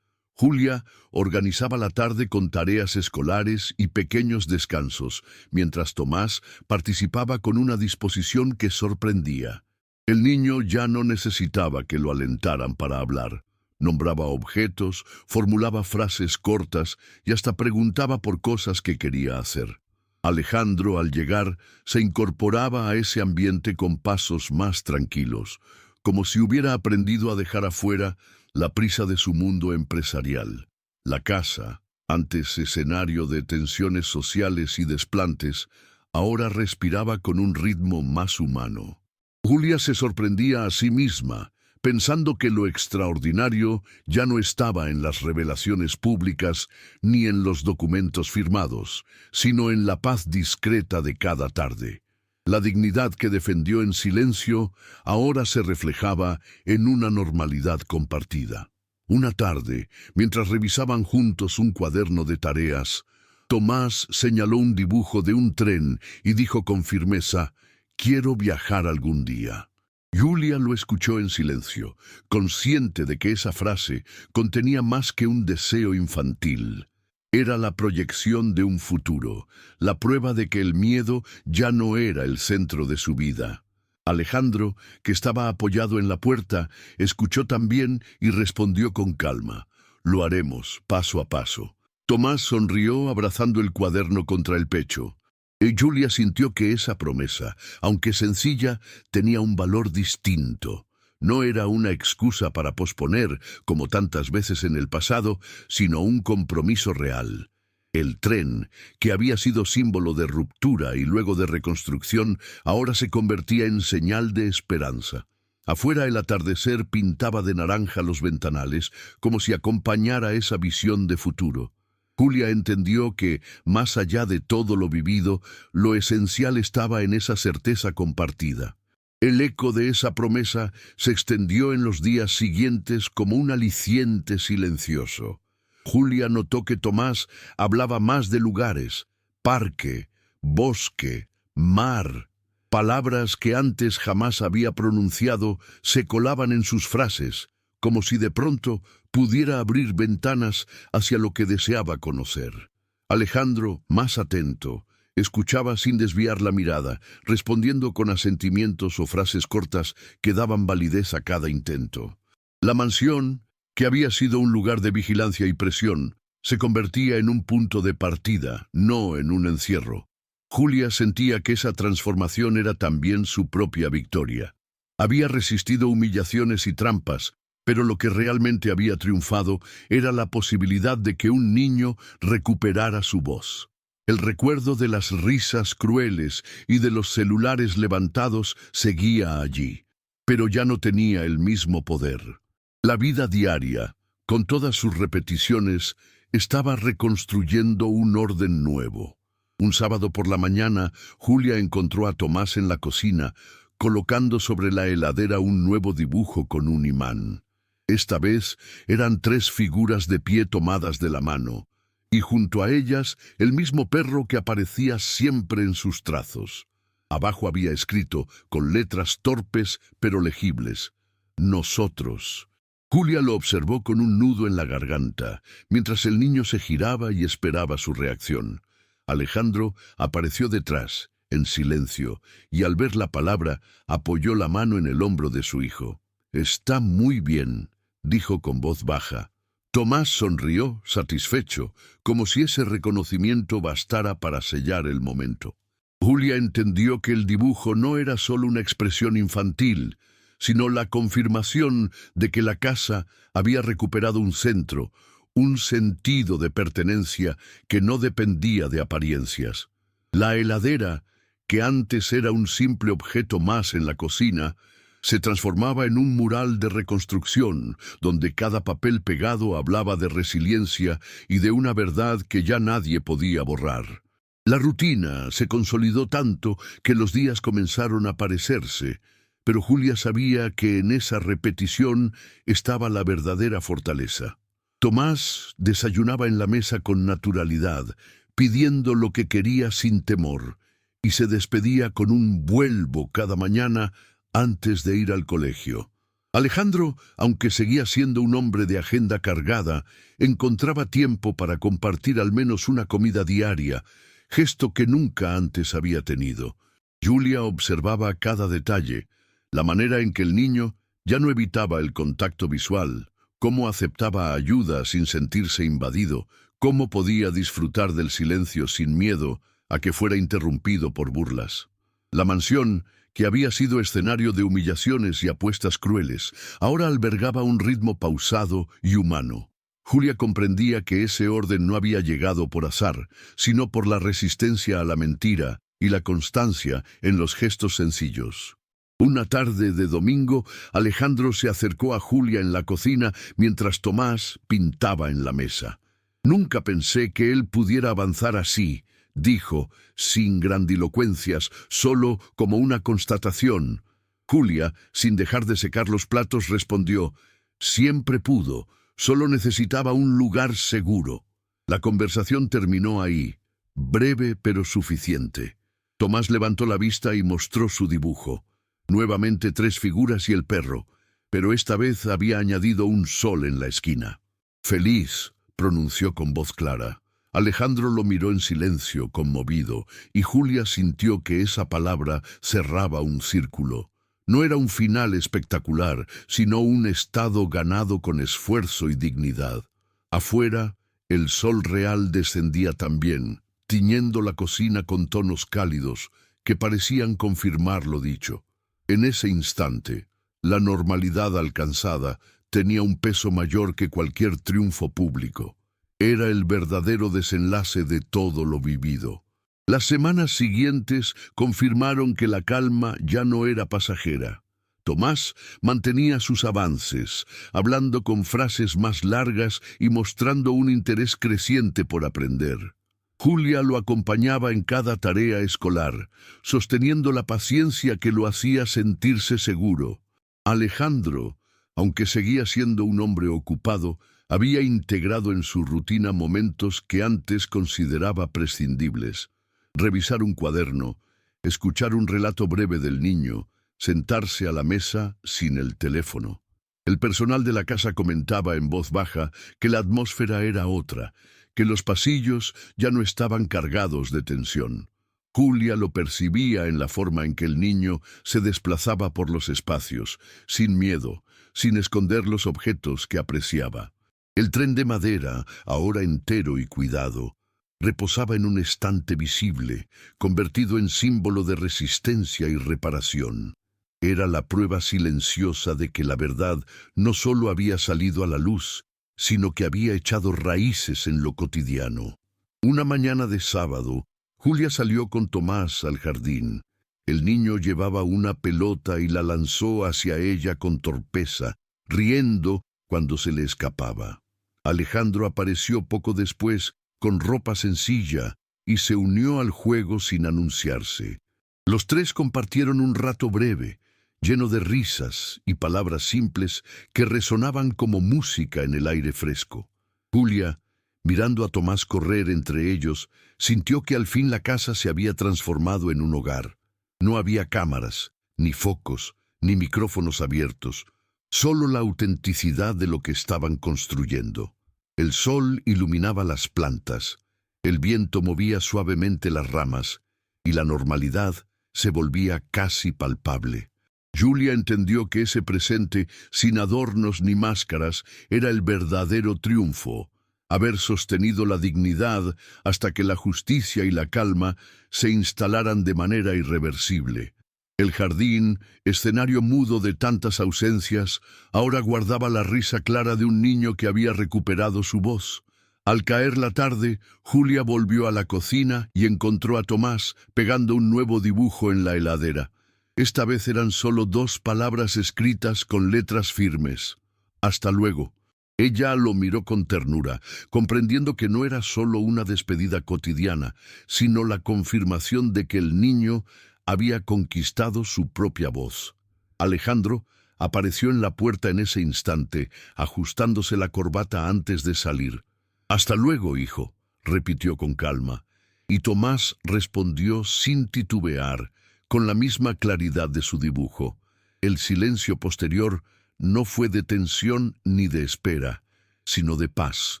Julia organizaba la tarde con tareas escolares y pequeños descansos, mientras Tomás participaba con una disposición que sorprendía. El niño ya no necesitaba que lo alentaran para hablar. Nombraba objetos, formulaba frases cortas y hasta preguntaba por cosas que quería hacer. Alejandro, al llegar, se incorporaba a ese ambiente con pasos más tranquilos, como si hubiera aprendido a dejar afuera la prisa de su mundo empresarial. La casa, antes escenario de tensiones sociales y desplantes, ahora respiraba con un ritmo más humano. Julia se sorprendía a sí misma, pensando que lo extraordinario ya no estaba en las revelaciones públicas ni en los documentos firmados, sino en la paz discreta de cada tarde. La dignidad que defendió en silencio ahora se reflejaba en una normalidad compartida. Una tarde, mientras revisaban juntos un cuaderno de tareas, Tomás señaló un dibujo de un tren y dijo con firmeza: «Quiero viajar algún día». Julia lo escuchó en silencio, consciente de que esa frase contenía más que un deseo infantil. Era la proyección de un futuro, la prueba de que el miedo ya no era el centro de su vida. Alejandro, que estaba apoyado en la puerta, escuchó también y respondió con calma: «Lo haremos, paso a paso». Tomás sonrió abrazando el cuaderno contra el pecho. Y Julia sintió que esa promesa, aunque sencilla, tenía un valor distinto. No era una excusa para posponer, como tantas veces en el pasado, sino un compromiso real. El tren, que había sido símbolo de ruptura y luego de reconstrucción, ahora se convertía en señal de esperanza. Afuera el atardecer pintaba de naranja los ventanales, como si acompañara esa visión de futuro. Julia entendió que, más allá de todo lo vivido, lo esencial estaba en esa certeza compartida. El eco de esa promesa se extendió en los días siguientes como un aliciente silencioso. Julia notó que Tomás hablaba más de lugares: parque, bosque, mar. Palabras que antes jamás había pronunciado se colaban en sus frases, como si de pronto pudiera abrir ventanas hacia lo que deseaba conocer. Alejandro, más atento, escuchaba sin desviar la mirada, respondiendo con asentimientos o frases cortas que daban validez a cada intento. La mansión, que había sido un lugar de vigilancia y presión, se convertía en un punto de partida, no en un encierro. Julia sentía que esa transformación era también su propia victoria. Había resistido humillaciones y trampas, Pero lo que realmente había triunfado era la posibilidad de que un niño recuperara su voz. El recuerdo de las risas crueles y de los celulares levantados seguía allí, pero ya no tenía el mismo poder. La vida diaria, con todas sus repeticiones, estaba reconstruyendo un orden nuevo. Un sábado por la mañana, Julia encontró a Tomás en la cocina, colocando sobre la heladera un nuevo dibujo con un imán. Esta vez eran 3 figuras de pie tomadas de la mano, y junto a ellas el mismo perro que aparecía siempre en sus trazos. Abajo había escrito, con letras torpes pero legibles, «Nosotros». Julia lo observó con un nudo en la garganta, mientras el niño se giraba y esperaba su reacción. Alejandro apareció detrás, en silencio, y al ver la palabra, apoyó la mano en el hombro de su hijo. «Está muy bien», dijo con voz baja. Tomás sonrió, satisfecho, como si ese reconocimiento bastara para sellar el momento. Julia entendió que el dibujo no era solo una expresión infantil, sino la confirmación de que la casa había recuperado un centro, un sentido de pertenencia que no dependía de apariencias. La heladera, que antes era un simple objeto más en la cocina, se transformaba en un mural de reconstrucción, donde cada papel pegado hablaba de resiliencia y de una verdad que ya nadie podía borrar. La rutina se consolidó tanto que los días comenzaron a parecerse, pero Julia sabía que en esa repetición estaba la verdadera fortaleza. Tomás desayunaba en la mesa con naturalidad, pidiendo lo que quería sin temor, y se despedía con un vuelvo cada mañana antes de ir al colegio. Alejandro, aunque seguía siendo un hombre de agenda cargada, encontraba tiempo para compartir al menos una comida diaria, gesto que nunca antes había tenido. Julia observaba cada detalle, la manera en que el niño ya no evitaba el contacto visual, cómo aceptaba ayuda sin sentirse invadido, cómo podía disfrutar del silencio sin miedo a que fuera interrumpido por burlas. La mansión, que había sido escenario de humillaciones y apuestas crueles, ahora albergaba un ritmo pausado y humano. Julia comprendía que ese orden no había llegado por azar, sino por la resistencia a la mentira y la constancia en los gestos sencillos. Una tarde de domingo, Alejandro se acercó a Julia en la cocina mientras Tomás pintaba en la mesa. «Nunca pensé que él pudiera avanzar así», dijo, sin grandilocuencias, solo como una constatación. Julia, sin dejar de secar los platos, respondió, «Siempre pudo, solo necesitaba un lugar seguro». La conversación terminó ahí, breve pero suficiente. Tomás levantó la vista y mostró su dibujo. Nuevamente 3 figuras y el perro, pero esta vez había añadido un sol en la esquina. «Feliz», pronunció con voz clara. Alejandro lo miró en silencio, conmovido, y Julia sintió que esa palabra cerraba un círculo. No era un final espectacular, sino un estado ganado con esfuerzo y dignidad. Afuera, el sol real descendía también, tiñendo la cocina con tonos cálidos que parecían confirmar lo dicho. En ese instante, la normalidad alcanzada tenía un peso mayor que cualquier triunfo público. Era el verdadero desenlace de todo lo vivido. Las semanas siguientes confirmaron que la calma ya no era pasajera. Tomás mantenía sus avances, hablando con frases más largas y mostrando un interés creciente por aprender. Julia lo acompañaba en cada tarea escolar, sosteniendo la paciencia que lo hacía sentirse seguro. Alejandro, aunque seguía siendo un hombre ocupado, había integrado en su rutina momentos que antes consideraba prescindibles. Revisar un cuaderno, escuchar un relato breve del niño, sentarse a la mesa sin el teléfono. El personal de la casa comentaba en voz baja que la atmósfera era otra, que los pasillos ya no estaban cargados de tensión. Julia lo percibía en la forma en que el niño se desplazaba por los espacios, sin miedo, sin esconder los objetos que apreciaba. El tren de madera, ahora entero y cuidado, reposaba en un estante visible, convertido en símbolo de resistencia y reparación. Era la prueba silenciosa de que la verdad no solo había salido a la luz, sino que había echado raíces en lo cotidiano. Una mañana de sábado, Julia salió con Tomás al jardín. El niño llevaba una pelota y la lanzó hacia ella con torpeza, riendo cuando se le escapaba. Alejandro apareció poco después con ropa sencilla y se unió al juego sin anunciarse. Los tres compartieron un rato breve, lleno de risas y palabras simples que resonaban como música en el aire fresco. Julia, mirando a Tomás correr entre ellos, sintió que al fin la casa se había transformado en un hogar. No había cámaras, ni focos, ni micrófonos abiertos, solo la autenticidad de lo que estaban construyendo. El sol iluminaba las plantas, el viento movía suavemente las ramas, y la normalidad se volvía casi palpable. Julia entendió que ese presente, sin adornos ni máscaras, era el verdadero triunfo, haber sostenido la dignidad hasta que la justicia y la calma se instalaran de manera irreversible. El jardín, escenario mudo de tantas ausencias, ahora guardaba la risa clara de un niño que había recuperado su voz. Al caer la tarde, Julia volvió a la cocina y encontró a Tomás pegando un nuevo dibujo en la heladera. Esta vez eran solo 2 palabras escritas con letras firmes. «Hasta luego». Ella lo miró con ternura, comprendiendo que no era solo una despedida cotidiana, sino la confirmación de que el niño había conquistado su propia voz. Alejandro apareció en la puerta en ese instante, ajustándose la corbata antes de salir. «Hasta luego, hijo», repitió con calma, y Tomás respondió sin titubear, con la misma claridad de su dibujo. El silencio posterior no fue de tensión ni de espera, sino de paz.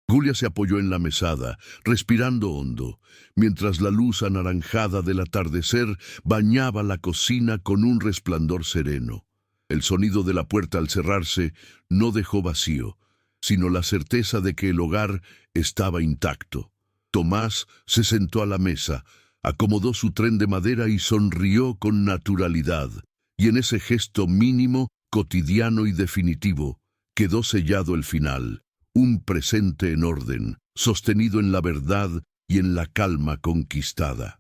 Julia se apoyó en la mesada, respirando hondo, mientras la luz anaranjada del atardecer bañaba la cocina con un resplandor sereno. El sonido de la puerta al cerrarse no dejó vacío, sino la certeza de que el hogar estaba intacto. Tomás se sentó a la mesa, acomodó su tren de madera y sonrió con naturalidad, y en ese gesto mínimo, cotidiano y definitivo, quedó sellado el final, un presente en orden, sostenido en la verdad y en la calma conquistada.